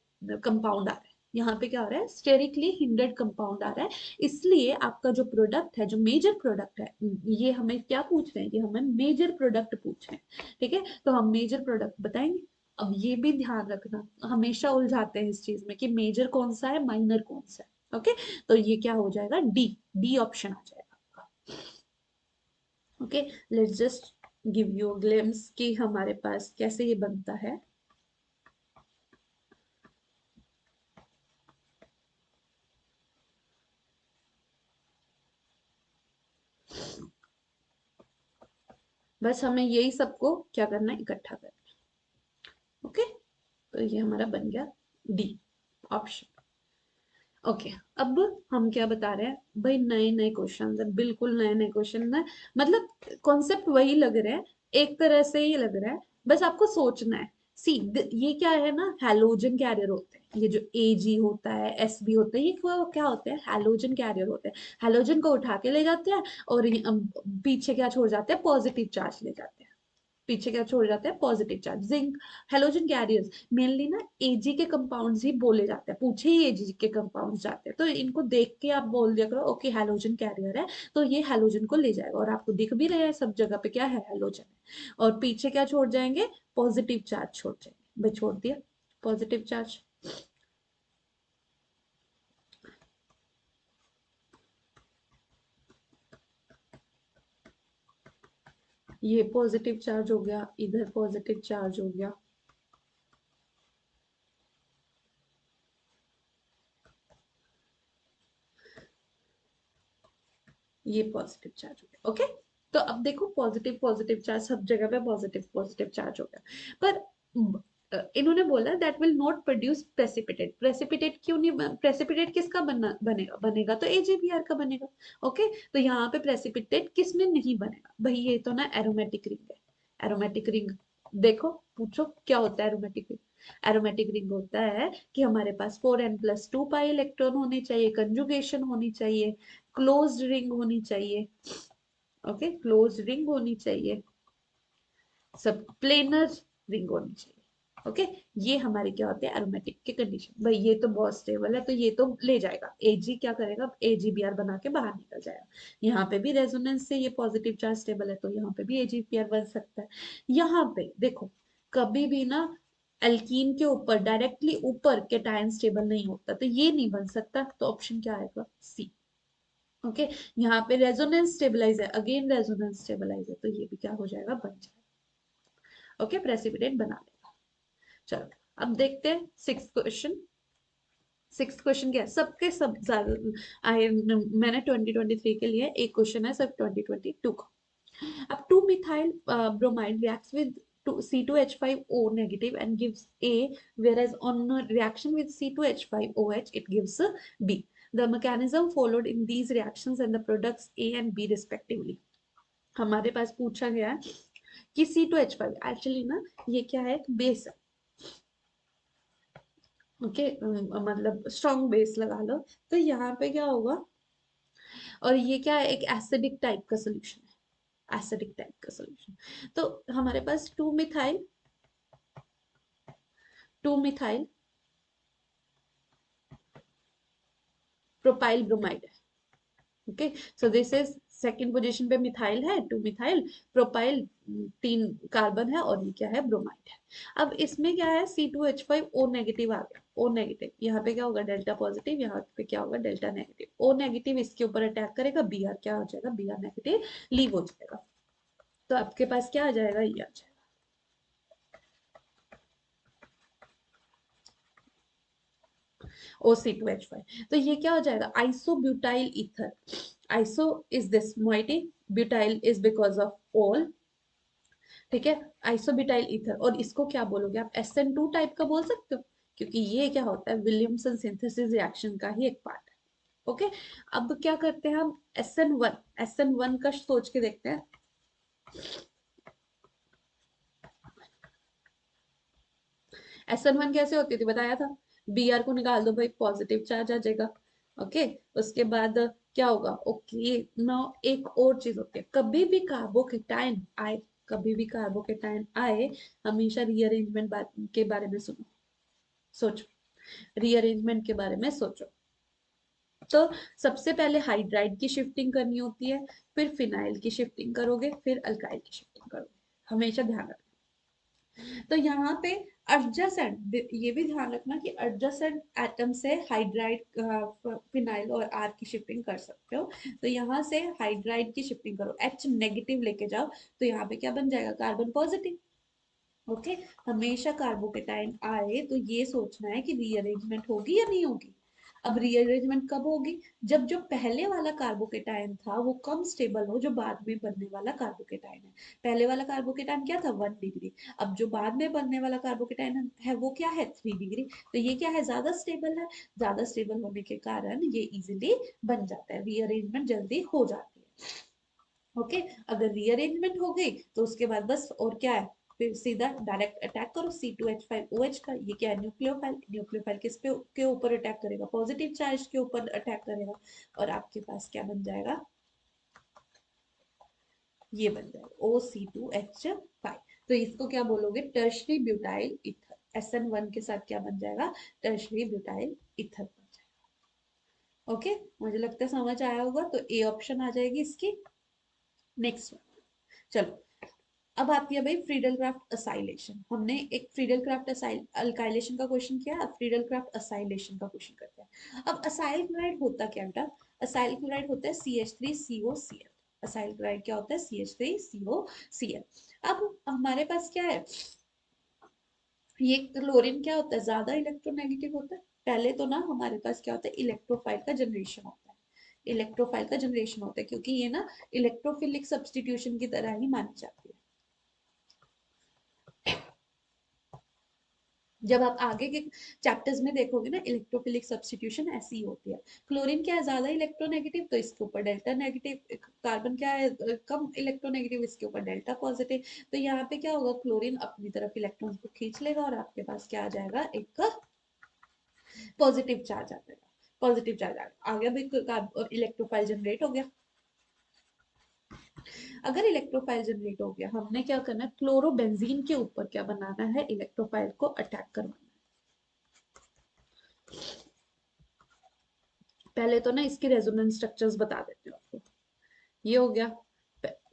कंपाउंड आ रहा है। यहाँ पे क्या हो रहा है, स्टेरिकली हिंडर्ड कंपाउंड आ रहा है। इसलिए आपका जो प्रोडक्ट है, जो मेजर प्रोडक्ट है, ये हमें क्या पूछ रहे हैं, ये हमें मेजर प्रोडक्ट पूछ रहे हैं। ठीक है, तो हम मेजर प्रोडक्ट बताएंगे। अब ये भी ध्यान रखना, हमेशा उलझाते हैं इस चीज में कि मेजर कौन सा है, माइनर कौन सा है। ओके, तो ये क्या हो जाएगा, डी, डी ऑप्शन आ जाएगा आपका। Okay, let's just give you glimpse कि हमारे पास कैसे ये बनता है। बस हमें यही सबको क्या करना है, इकट्ठा करना है। ओके, तो ये हमारा बन गया डी ऑप्शन। ओके अब हम क्या बता रहे हैं भाई, नए नए क्वेश्चन है, बिल्कुल नए नए क्वेश्चन है, मतलब कॉन्सेप्ट वही लग रहा है, एक तरह से ही लग रहा है, बस आपको सोचना है। सी ये क्या है ना, हैलोजन कैरियर होते हैं, ये जो एजी होता है, एसबी होता है, ये क्या होते हैं, हैलोजन कैरियर होते हैं। हैलोजन को उठा के ले जाते हैं और पीछे क्या छोड़ जाते हैं, पॉजिटिव चार्ज ले जाते हैं। पीछे क्या छोड़ जाते हैं, positive charge. Zinc halogen carriers mainly ना एजी के कंपाउंड्स ही बोले जाते हैं, पूछे ही एजी के कंपाउंड्स जाते हैं, तो इनको देख के आप बोल दिया करो ओके हेलोजन कैरियर है, तो ये हेलोजन को ले जाएगा, और आपको दिख भी रहा है सब जगह पे क्या है, हेलोजन है। और पीछे क्या छोड़ जाएंगे, पॉजिटिव चार्ज छोड़ जाएंगे, भाई छोड़ दिया पॉजिटिव चार्ज। ये पॉजिटिव चार्ज हो गया, इधर पॉजिटिव चार्ज हो गया, ये पॉजिटिव चार्ज हो गया। ओके, तो अब देखो पॉजिटिव पॉजिटिव चार्ज सब जगह पे पॉजिटिव पॉजिटिव चार्ज हो गया, पर इन्होंने बोला that will not produce precipitate. Precipitate क्यों नहीं, प्रेसिपिटेट किसका बनेगा, बनेगा तो एजीबीआर का बनेगा। ओके, तो यहाँ पे प्रेसिपिटेट किस में नहीं बनेगा भाई, ये तो ना एरोमेटिक रिंग है। एरोमेटिक रिंग देखो, पूछो क्या होता है एरोमेटिक रिंग। एरोमेटिक रिंग होता है कि हमारे पास 4n+2 पाई इलेक्ट्रॉन होने चाहिए, कंजुगेशन होनी चाहिए, क्लोज्ड रिंग होनी चाहिए। ओके, क्लोज्ड रिंग होनी चाहिए, सब प्लेनर रिंग होनी चाहिए। ओके, ये हमारे क्या होते हैं, एरोमेटिक के कंडीशन। भाई ये तो बहुत स्टेबल है, तो ये तो ले जाएगा, एजी क्या करेगा, एजीबीआर बना के बाहर निकल जाएगा। यहाँ पे भी रेजोनेंस से ये पॉजिटिव चार्ज स्टेबल है, तो यहाँ पे भी एजीबीआर बन सकता है। यहाँ पे देखो, कभी भी ना एल्कीन के ऊपर डायरेक्टली ऊपर केटायन स्टेबल नहीं होता, तो ये नहीं बन सकता, तो ऑप्शन क्या आएगा, सी। ओके, यहाँ पे रेजोनेंस स्टेबलाइज है, अगेन रेजोनेंस स्टेबलाइज है, तो ये भी क्या हो जाएगा, बन जाएगा। ओके, प्रेसिपिटेट बना लेगा। चलो अब देखते हैं सिक्स क्वेश्चन। सिक्स क्वेश्चन क्या है, सबके सब ज्यादा आए, मैंने 2023 के लिए एक क्वेश्चन है, सब 2022 का। अब 2 methyl bromide reacts with C2H5O negative and gives A, whereas on a reaction with C2H5OH it gives B. The mechanism followed in these reactions and the products A and B respectively. हमारे पास पूछा गया है कि C2H5 actually ना ये क्या है, base है। ओके, मतलब स्ट्रॉन्ग बेस लगा लो, तो यहाँ पे क्या होगा, और ये क्या है, एक एसिडिक टाइप का सोल्यूशन है, एसिडिक टाइप का सोल्यूशन। तो हमारे पास 2 मिथाइल प्रोपाइल ब्रोमाइड है। Okay, so this is second position पे मिथाइल है, 2 मिथाइल प्रोपाइल, 3 कार्बन है, और ये क्या है, ब्रोमाइड है। अब इसमें क्या है, C2H5O नेगेटिव आ गया, O नेगेटिव, यहाँ पे क्या होगा, डेल्टा पॉजिटिव, यहाँ पे क्या होगा, डेल्टा नेगेटिव। O नेगेटिव इसके ऊपर अटैक करेगा, Br क्या हो जाएगा, Br नेगेटिव लीव हो जाएगा, तो आपके पास क्या आ जाएगा, ये आ जाएगा O C2H5। तो ये क्या हो जाएगा, isobutyl ether. Iso is this moiety, butyl is because of all, ठीक है, आइसोब्यूटाइल ईथर। और इसको क्या बोलोगे आप, SN2 टाइप का बोल सकते हो, क्योंकि ये क्या होता है, विलियमसन सिंथेसिस रिएक्शन का ही एक पार्ट है। ओके, अब क्या करते हैं हम, SN1, SN1 का सोच के देखते हैं। SN1 कैसे होती थी, बताया था, Br को निकाल दो भाई, पॉजिटिव चार्ज आ जाएगा। ओके, उसके बाद क्या होगा, ओके ना, एक और चीज होती है, कभी भी कार्बोकेटाइन आए, कभी भी कार्बोकेटाइन आए, हमेशा रीअरेंजमेंट के बारे में सुनो, सोचो, रीअरेंजमेंट के बारे में सोचो। तो सबसे पहले हाइड्राइड की शिफ्टिंग करनी होती है, फिर फिनाइल की शिफ्टिंग करोगे, फिर अल्काइल की शिफ्टिंग करोगे, हमेशा ध्यान रखना। तो यहाँ पे एडजेसेंट, ये भी ध्यान रखना कि एडजेसेंट एटम से हाइड्राइड, फिनाइल और आर की शिफ्टिंग कर सकते हो। तो यहाँ से हाइड्राइड की शिफ्टिंग करो, H नेगेटिव लेके जाओ, तो यहाँ पे क्या बन जाएगा, कार्बन पॉजिटिव। ओके, हमेशा कार्बोकेटाइन आए तो ये सोचना है कि रीअरेंजमेंट होगी या नहीं होगी। अब रीअरेंजमेंट कब होगी? जब जो पहले वाला कार्बोकेटाइन था वो कम स्टेबल हो जो बाद में बनने वाला कार्बोकेटाइन है। पहले वाला कार्बोकेटाइन क्या था? 1 डिग्री। अब जो बाद में बनने वाला कार्बोकेटाइन है वो क्या है? 3 डिग्री। तो ये क्या है? ज्यादा स्टेबल है। ज्यादा स्टेबल होने के कारण ये इजिली बन जाता है, रीअरेंजमेंट जल्दी हो जाती है। ओके, अगर रीअरेंजमेंट हो गई तो उसके बाद बस और क्या है, फिर सीधा डायरेक्ट अटैक करो C2H5OH का। ये क्या है? न्यूक्लियोफाइल। न्यूक्लियोफाइल किस पे के ऊपर अटैक करेगा? पॉजिटिव चार्ज के ऊपर अटैक करेगा, और आपके पास क्या बन जाएगा? ये बन जाएगा OC2H5। तो इसको क्या बोलोगे? Tertiary butyl ether. SN1 के साथ क्या बन जाएगा? टर्शरी ब्यूटाइल ईथर बन जाएगा। ओके, मुझे लगता है समझ आया होगा, तो ए ऑप्शन आ जाएगी इसकी। नेक्स्ट, चलो अब आती है भाई फ्रीडल क्राफ्ट असाइलेशन। हमने एक फ्रीडल क्राफ्ट अल्काइलेशन का क्वेश्चन किया, अब फ्रीडल क्राफ्ट असाइलेशन का क्वेश्चन करते हैं। अब असाइल क्लोराइड होता क्या बेटा? असाइल क्लोराइड होता है CH3COCl। असाइल क्लोराइड क्या होता है? CH3COCl। अब हमारे पास क्या है? ये क्लोरीन क्या होता है? ज्यादा इलेक्ट्रोनेगेटिव होता है। पहले तो ना हमारे पास क्या होता है? इलेक्ट्रोफाइल का जनरेशन होता है। इलेक्ट्रोफाइल का जनरेशन होता है क्योंकि ये ना इलेक्ट्रोफिलिक सब्सटीट्यूशन की तरह ही मानी जाती है। जब आप आगे के चैप्टर्स में देखोगे ना, इलेक्ट्रोफिलिक सब्स्टिट्यूशन ऐसी होती है। क्लोरीन क्या है? ज्यादा इलेक्ट्रोनेगेटिव, तो इसके ऊपर डेल्टा नेगेटिव। कार्बन क्या है? कम इलेक्ट्रोनेगेटिव, इसके ऊपर डेल्टा पॉजिटिव। तो यहाँ पे क्या होगा? क्लोरीन अपनी तरफ इलेक्ट्रॉन्स को खींच लेगा और आपके पास क्या आ जाएगा? एक पॉजिटिव चार्ज आ जाएगा। पॉजिटिव चार्ज आ गया भाई, इलेक्ट्रोफाइल जनरेट हो गया। अगर इलेक्ट्रोफाइल जनरेट हो गया, हमने क्या करना है? क्लोरोबेंजीन के ऊपर क्या बनाना है? इलेक्ट्रोफाइल को अटैक करवाना है। पहले तो ना इसके रेजोनेंस स्ट्रक्चर्स बता देती हूँ आपको। ये हो गया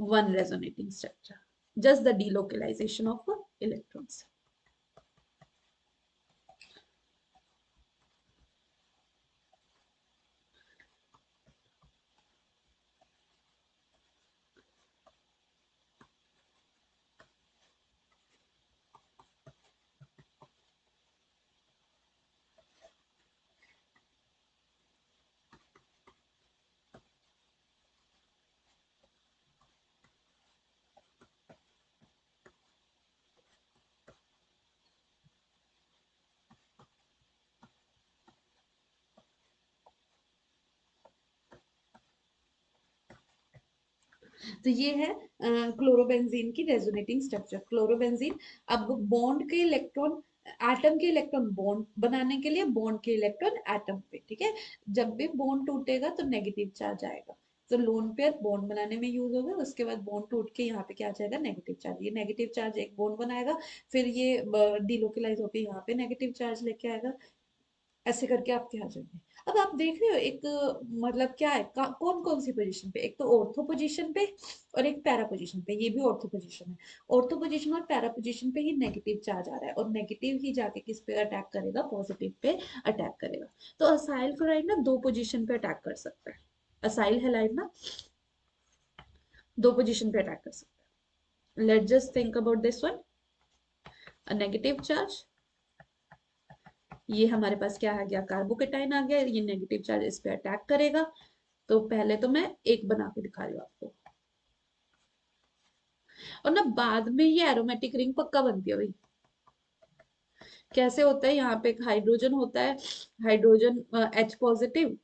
one resonating structure, just the delocalisation of electrons. तो ये है क्लोरोबेंजीन की रेजोनेटिंग स्ट्रक्चर। क्लोरोबेंजीन अब बॉन्ड के इलेक्ट्रॉन, एटम के इलेक्ट्रॉन बॉन्ड बनाने के लिए, बॉन्ड के इलेक्ट्रॉन एटम पे, ठीक है। जब भी बॉन्ड टूटेगा तो नेगेटिव चार्ज आएगा। तो लोन पेयर बॉन्ड बनाने में यूज होगा, उसके बाद बॉन्ड टूट के यहाँ पे क्या आ जाएगा? Negative charge. ये नेगेटिव चार्ज एक बॉन्ड बनाएगा, फिर ये डिलोकलाइज होकर यहाँ पे नेगेटिव चार्ज लेके आएगा। ऐसे करके आप क्या आ जाएंगे? अब आप देख रहे हो एक मतलब क्या है, कौन कौन सी पोजीशन पे? एक तो ऑर्थो पोजीशन पे और एक पैरा पोजीशन पे। ये भी ऑर्थो पोजीशन है। ऑर्थो पोजीशन और पैरा पोजीशन पे ही नेगेटिव चार्ज आ रहा है, और नेगेटिव ही जाके किस पे अटैक करेगा? पॉजिटिव पे अटैक करेगा। तो असाइल क्लोराइड ना दो पोजीशन पे अटैक कर सकता है। असाइल हैलाइड ना दो पोजीशन पे अटैक कर सकता है। Let's just think about this one. A negative charge, ये हमारे पास क्या आ गया? कार्बोकेटाइन आ गया। ये नेगेटिव चार्ज इस पे अटैक करेगा। तो पहले तो मैं एक बना के दिखा रही हूँ आपको, और ना बाद में ये एरोमेटिक रिंग पक्का बनती है भाई। कैसे होता है? यहाँ पे एक हाइड्रोजन होता है, हाइड्रोजन H पॉजिटिव,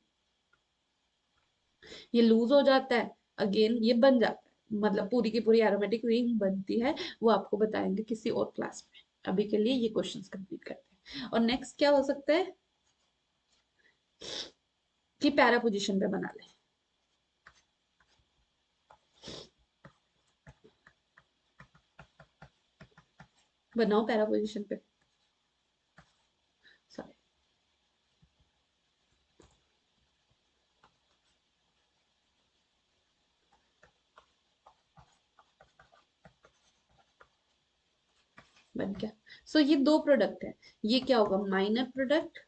ये लूज हो जाता है, अगेन ये बन जाता है, मतलब पूरी की पूरी एरोमेटिक रिंग बनती है। वो आपको बताएंगे किसी और क्लास में। अभी के लिए ये क्वेश्चंस कंप्लीट करते हैं। और नेक्स्ट क्या हो सकता है कि पैरा पोजिशन पे बना ले। बनाओ पैरा पोजिशन पे। सॉरी, बन गया। सो ये दो प्रोडक्ट है। ये क्या होगा? Minor product.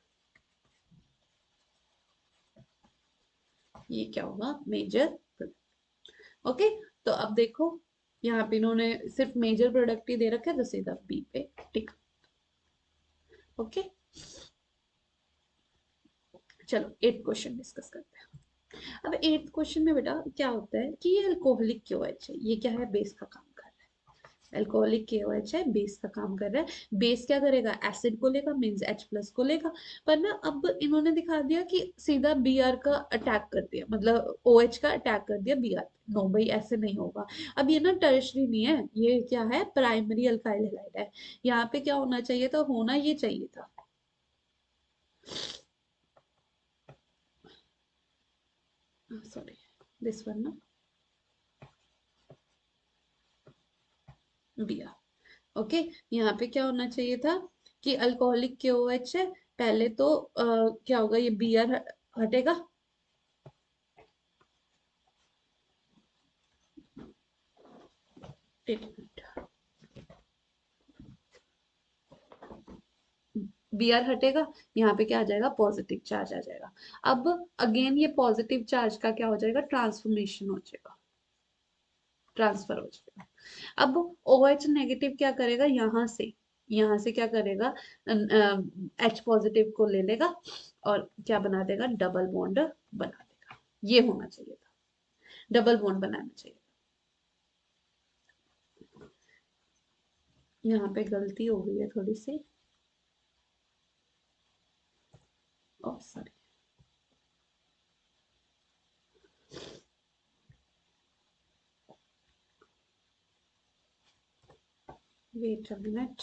ये क्या होगा? Major product. ओके, तो अब देखो यहाँ पे इन्होंने सिर्फ मेजर प्रोडक्ट ही दे रखा है, तो सीधा बी पे टिक। ओके, चलो 8th क्वेश्चन डिस्कस करते हैं। अब 8th क्वेश्चन में बेटा क्या होता है कि ये अल्कोहलिक KOH है, ये क्या है, बेस का काम कर रहा है। अल्कोहलिक KOH है, बेस का काम कर रहा है। बेस क्या करेगा, एसिड को लेगा, मींस H+ को लेगा। पर ना अब इन्होंने दिखा दिया कि सीधा Br का अटैक कर दिया, मतलब OH का अटैक कर दिया Br। नो भाई, ऐसे नहीं होगा। अब ये ना टर्शरी नहीं है, ये क्या है, प्राइमरी अल्काइल हैलाइड है। यहाँ पे क्या होना चाहिए था, होना ये चाहिए था, सॉरी, दिस वन ना, Br। ओके, यहाँ पे क्या होना चाहिए था कि अल्कोहलिक KOH है, पहले तो क्या होगा, ये Br हटेगा, एक मिनट, Br हटेगा, यहाँ पे क्या आ जाएगा, पॉजिटिव चार्ज आ जाएगा। अब अगेन ये पॉजिटिव चार्ज का क्या हो जाएगा, ट्रांसफॉर्मेशन हो जाएगा, ट्रांसफर हो जाएगा। अब OH नेगेटिव क्या करेगा, यहाँ से क्या करेगा, H+ को ले लेगा और क्या बना देगा, डबल बॉन्ड बना देगा। ये होना चाहिए था, डबल बॉन्ड बनाना चाहिए। यहाँ पे गलती हो गई है थोड़ी सी, ओ सॉरी, वेट अ मिनट।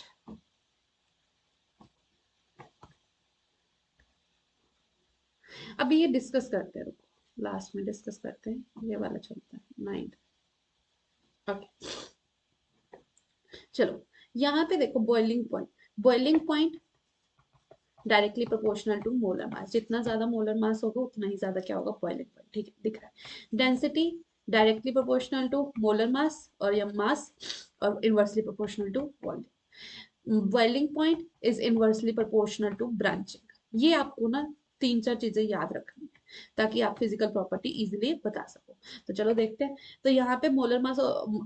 अभी ये डिस्कस करते हैं, रुको लास्ट में डिस्कस करते हैं, ये वाला चलता है 9th। ओके, चलो यहाँ पे देखो, boiling point directly proportional to molar mass, जितना ज्यादा मोलर मास होगा उतना ही ज्यादा क्या होगा, बॉइलिंग पॉइंट, ठीक है, दिख रहा है। Density directly proportional to molar mass और या मास, और inversely proportional to volume. Boiling point is inversely proportional to branching. ये आपको ना 3-4 चीजें याद रखनी है ताकि आप फिजिकल प्रॉपर्टी इजीली बता सको। तो चलो देखते हैं। तो यहाँ पे मोलर मास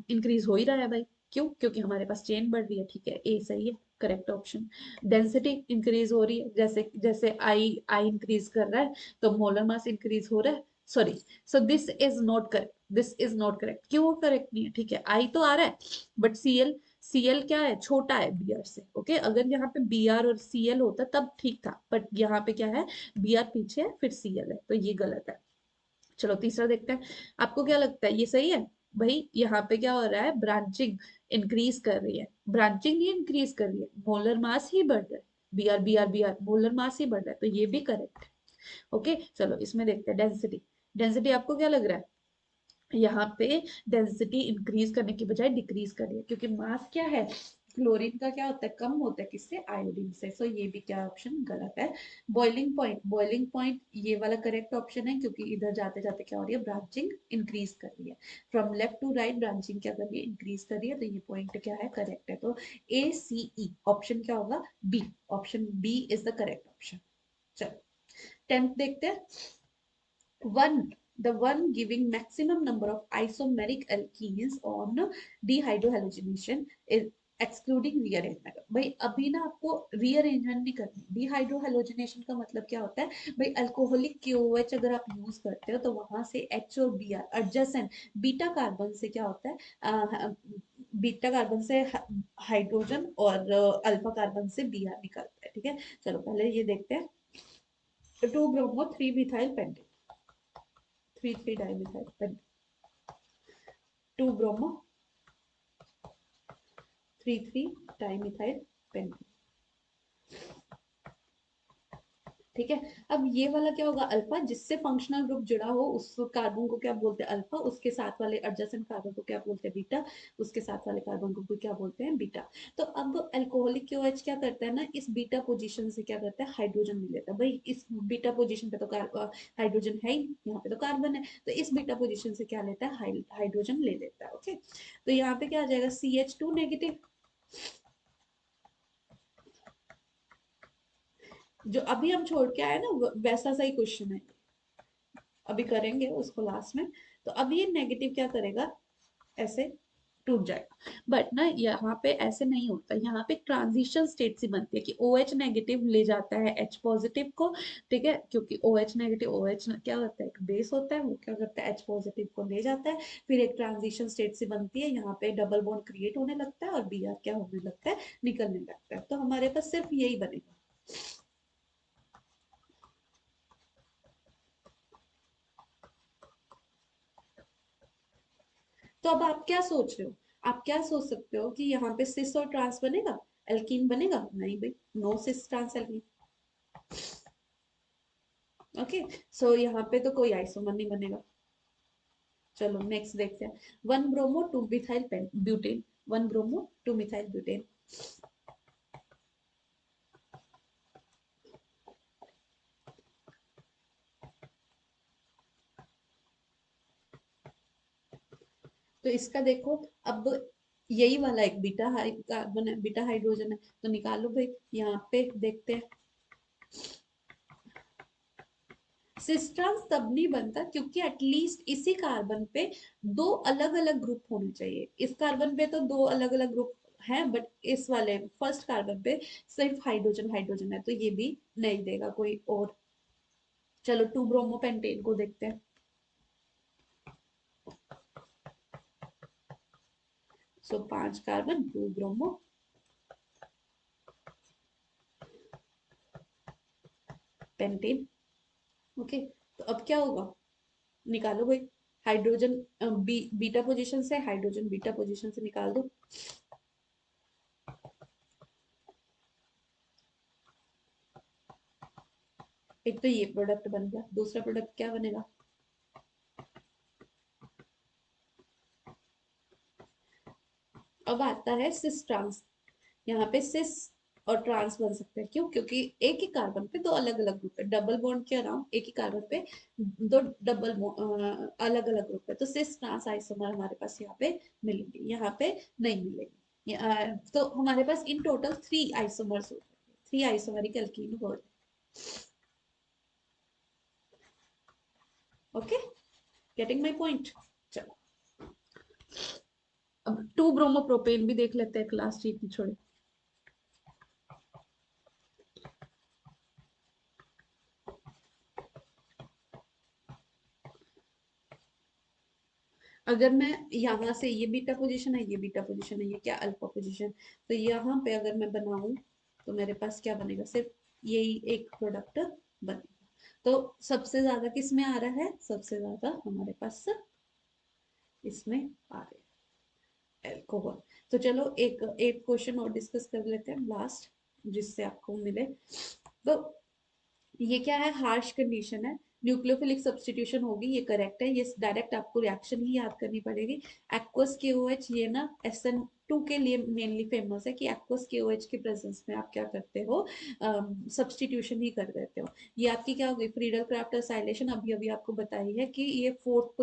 इंक्रीज हो ही रहा है भाई, क्यों, क्योंकि हमारे पास चेन बढ़ रही है, ठीक है, ए सही है, करेक्ट ऑप्शन। डेंसिटी इंक्रीज हो रही है, जैसे जैसे आई आई इंक्रीज कर रहा है तो मोलर मास इंक्रीज हो रहा है, sorry, so this is not correct, this is not correct. क्यों करेक्ट नहीं है, ठीक है, आई तो आ रहा है बट सीएल क्या है, छोटा है Br से, ओके। अगर यहाँ पे Br और Cl होता तब ठीक था, बट यहाँ पे क्या है, Br पीछे है फिर Cl है, तो ये गलत है। चलो तीसरा देखते हैं, आपको क्या लगता है ये सही है। भाई यहाँ पे क्या हो रहा है, ब्रांचिंग इंक्रीज कर रही है, ब्रांचिंग नहीं इंक्रीज कर रही है, मोलर मास ही बढ़ रहा है, Br मोलर मास ही बढ़ रहा है, तो ये भी करेक्ट है। ओके, चलो इसमें देखते हैं डेंसिटी। डेंसिटी आपको क्या लग रहा है, यहाँ पे डेंसिटी इंक्रीज करने की बजाय डिक्रीज कर रही है, क्योंकि मास क्या है, क्लोरीन का क्या होता है, कम होता है, किससे, आयोडीन से। सो ये भी क्या ऑप्शन गलत है। बॉइलिंग पॉइंट ये वाला करेक्ट ऑप्शन है, क्योंकि इधर जाते जाते क्या हो रही है, ब्रांचिंग इंक्रीज कर रही है, from left to right branching क्या कर रही है, इंक्रीज कर रही है, तो ये पॉइंट क्या है, करेक्ट है। तो ACE ऑप्शन क्या होगा, B, option B is the correct option. चलो 10th देखते हैं। One, the one giving maximum number of isomeric alkenes on dehydrohallucination is excluding rearrangement। भाई अभी ना आपको रीअरेंजमेंट नहीं करनी। डिहाइड्रोहेलोजिनेशन का मतलब क्या होता है, भाई अल्कोहलिक KOH अगर आप यूज करते हो तो वहां से H और Br एडजेसेंट बीटा कार्बन से क्या होता है, बीटा कार्बन से हाइड्रोजन और अल्फा कार्बन से Br निकलता है, ठीक है। चलो पहले ये देखते हैं, 2 bromo 3 methyl pentane, 3,3 dimethyl pentane, 2 bromo 3,3 dimethyl pentane, ठीक है। अब ये वाला क्या होगा, अल्फा, जिससे फंक्शनल ग्रुप जुड़ा हो उस कार्बन को क्या बोलते हैं, अल्फा, उसके साथ वाले एडजेसेंट कार्बन को क्या बोलते हैं, बीटा, उसके साथ वाले कार्बन को क्या बोलते हैं, बीटा। तो अब अल्कोहलिक KOH क्या करता है ना, इस बीटा पोजीशन से क्या करता है, हाइड्रोजन ले लेता है। भाई इस बीटा पोजीशन पे तो हाइड्रोजन है ही, यहाँ पे तो कार्बन है, तो इस बीटा पोजीशन से क्या लेता है, हाइड्रोजन ले लेता है, ओके। तो यहाँ पे क्या आ जाएगा, CH2 नेगेटिव, जो अभी हम छोड़ के आए ना वैसा सही क्वेश्चन है, अभी करेंगे उसको लास्ट में। तो अब ये नेगेटिव क्या करेगा, ऐसे टूट जाएगा। बट ना यहाँ पे ऐसे नहीं होता, यहाँ पे ट्रांजिशन स्टेट सी बनती है कि ओ एच नेगेटिव ले जाता है एच पॉजिटिव को, ठीक है, क्योंकि O H negative, O H क्या होता है, एक बेस होता है, वो क्या करता है एच पॉजिटिव को ले जाता है, फिर एक ट्रांजिशन स्टेट सी बनती है, यहाँ पे डबल बॉन्ड क्रिएट होने लगता है और बी आर क्या होने लगता है, निकलने लगता है। तो हमारे पास सिर्फ यही बनेगा। तो अब आप क्या सोच रहे हो, आप क्या सोच सकते हो कि यहाँ पे सिस और ट्रांस बनेगा, एल्कीन बनेगा? नहीं भाई, no cis trans alkene. Okay, so यहाँ पे तो कोई आइसोमर नहीं बनेगा। चलो नेक्स्ट देखते हैं, one bromo two methyl butane, one bromo two methyl butane. तो इसका देखो, अब यही वाला एक बीटा हाई कार्बन है, बीटा हाइड्रोजन है, तो निकालो भाई, यहाँ पे देखते हैं। सिस्ट्रांस तब नहीं बनता क्योंकि एटलीस्ट इसी कार्बन पे दो अलग अलग ग्रुप होने चाहिए। इस कार्बन पे तो दो अलग अलग ग्रुप हैं, बट इस वाले फर्स्ट कार्बन पे सिर्फ हाइड्रोजन हाइड्रोजन है, तो ये भी नहीं देगा कोई और। चलो टू ब्रोमो पेंटेन को देखते हैं। सो 5 carbon, to bromo pentane. Okay, तो अब क्या होगा, निकालो भाई, हाइड्रोजन बीटा पोजीशन से हाइड्रोजन बीटा पोजीशन से निकाल दो। एक तो ये प्रोडक्ट बन गया, दूसरा प्रोडक्ट क्या बनेगा, अब आता है सिस ट्रांस। यहाँ पे सिस और ट्रांस बन सकते हैं, क्यों, क्योंकि एक ही कार्बन पे दो अलग अलग ग्रुप है, डबल बॉन्ड के अराउंड एक ही कार्बन पे दो डबल अलग अलग ग्रुप है, तो सिस ट्रांस आइसोमर हमारे पास यहाँ पे मिलेंगे, यहाँ पे नहीं मिलेंगे। तो हमारे पास इन टोटल 3 आइसोमर्स हो गए, 3 आइसोमरिक एल्कीन हो गए। Okay, getting my point. चलो अब टू ब्रोमो प्रोपेन भी देख लेते हैं, क्लास चीट की छोड़े। अगर मैं यहाँ से, ये बीटा पोजीशन है, ये बीटा पोजीशन है, ये क्या अल्फा पोजीशन, तो यहाँ पे अगर मैं बनाऊं तो मेरे पास क्या बनेगा, सिर्फ यही एक प्रोडक्ट बनेगा। तो सबसे ज्यादा किस में आ रहा है, सबसे ज्यादा हमारे पास इसमें आ रहा है एल्कोहल। तो चलो एक एक क्वेश्चन और डिस्कस कर लेते हैं लास्ट, जिससे आपको मिले। तो ये क्या है, हार्श कंडीशन है, न्यूक्लियोफिलिक सब्स्टिट्यूशन होगी, ये करेक्ट है, ये डायरेक्ट आपको रिएक्शन ही याद करनी पड़ेगी। एक्वस केओएच, ये ना SN2 के लिए मेनली फेमस है कि एक्वस केओएच के प्रेजेंस में आप क्या करते हो, सब्स्टिट्यूशन ही कर देते हो। ये आपकी क्या होगी, फ्रीडल क्राफ्ट साइलेशन, अभी अभी आपको बताई है कि ये फोर्थ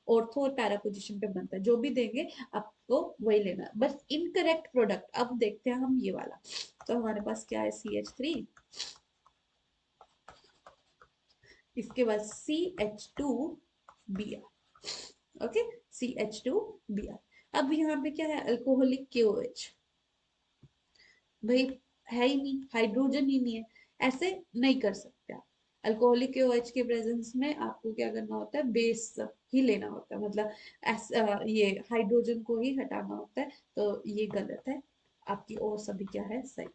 ऑर्थो और पैरा पोजिशन पे बनता है, जो भी देंगे आपको वही लेना, बस इनकरेक्ट प्रोडक्ट। अब देखते हैं हम ये वाला, तो हमारे पास क्या है, CH3, इसके बाद CH2Br। Okay, CH2Br। अब यहाँ पे क्या है, अल्कोहलिक KOH, भाई है ही नहीं, हाइड्रोजन ही नहीं है, ऐसे नहीं कर सकते आप। अल्कोहलिक KOH के प्रेजेंस में आपको क्या करना होता है, बेस ही लेना होता है, मतलब ये हाइड्रोजन को ही हटाना होता है, तो ये गलत है आपकी, और सभी क्या है, सही।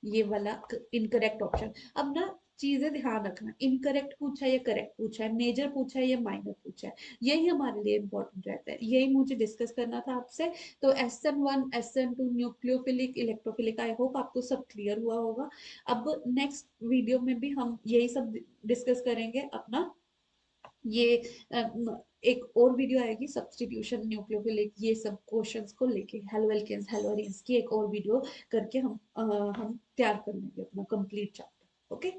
ये वाला इनकरेक्ट ऑप्शन। अब ना चीजें ध्यान रखना, इनकरेक्ट पूछा है या करेक्ट पूछा है, मेजर पूछा है या माइनर पूछा है, यही हमारे लिए इंपॉर्टेंट रहता है, यही मुझे डिस्कस करना था आपसे। तो SN1 SN2 न्यूक्लियोफिलिक इलेक्ट्रोफिलिक, आई होप आपको सब क्लियर हुआ होगा। अब नेक्स्ट वीडियो में भी हम यही सब डिस्कस करेंगे अपना। ये एक और वीडियो आएगी सब्स्टिट्यूशन न्यूक्लियोफिलिक ये सब क्वेश्चंस को लेके, हेलो एल्केन्स हेलो एरीन्स की एक और वीडियो करके हम तैयार कर लेंगे अपना कंप्लीट चैप्टर। ओके।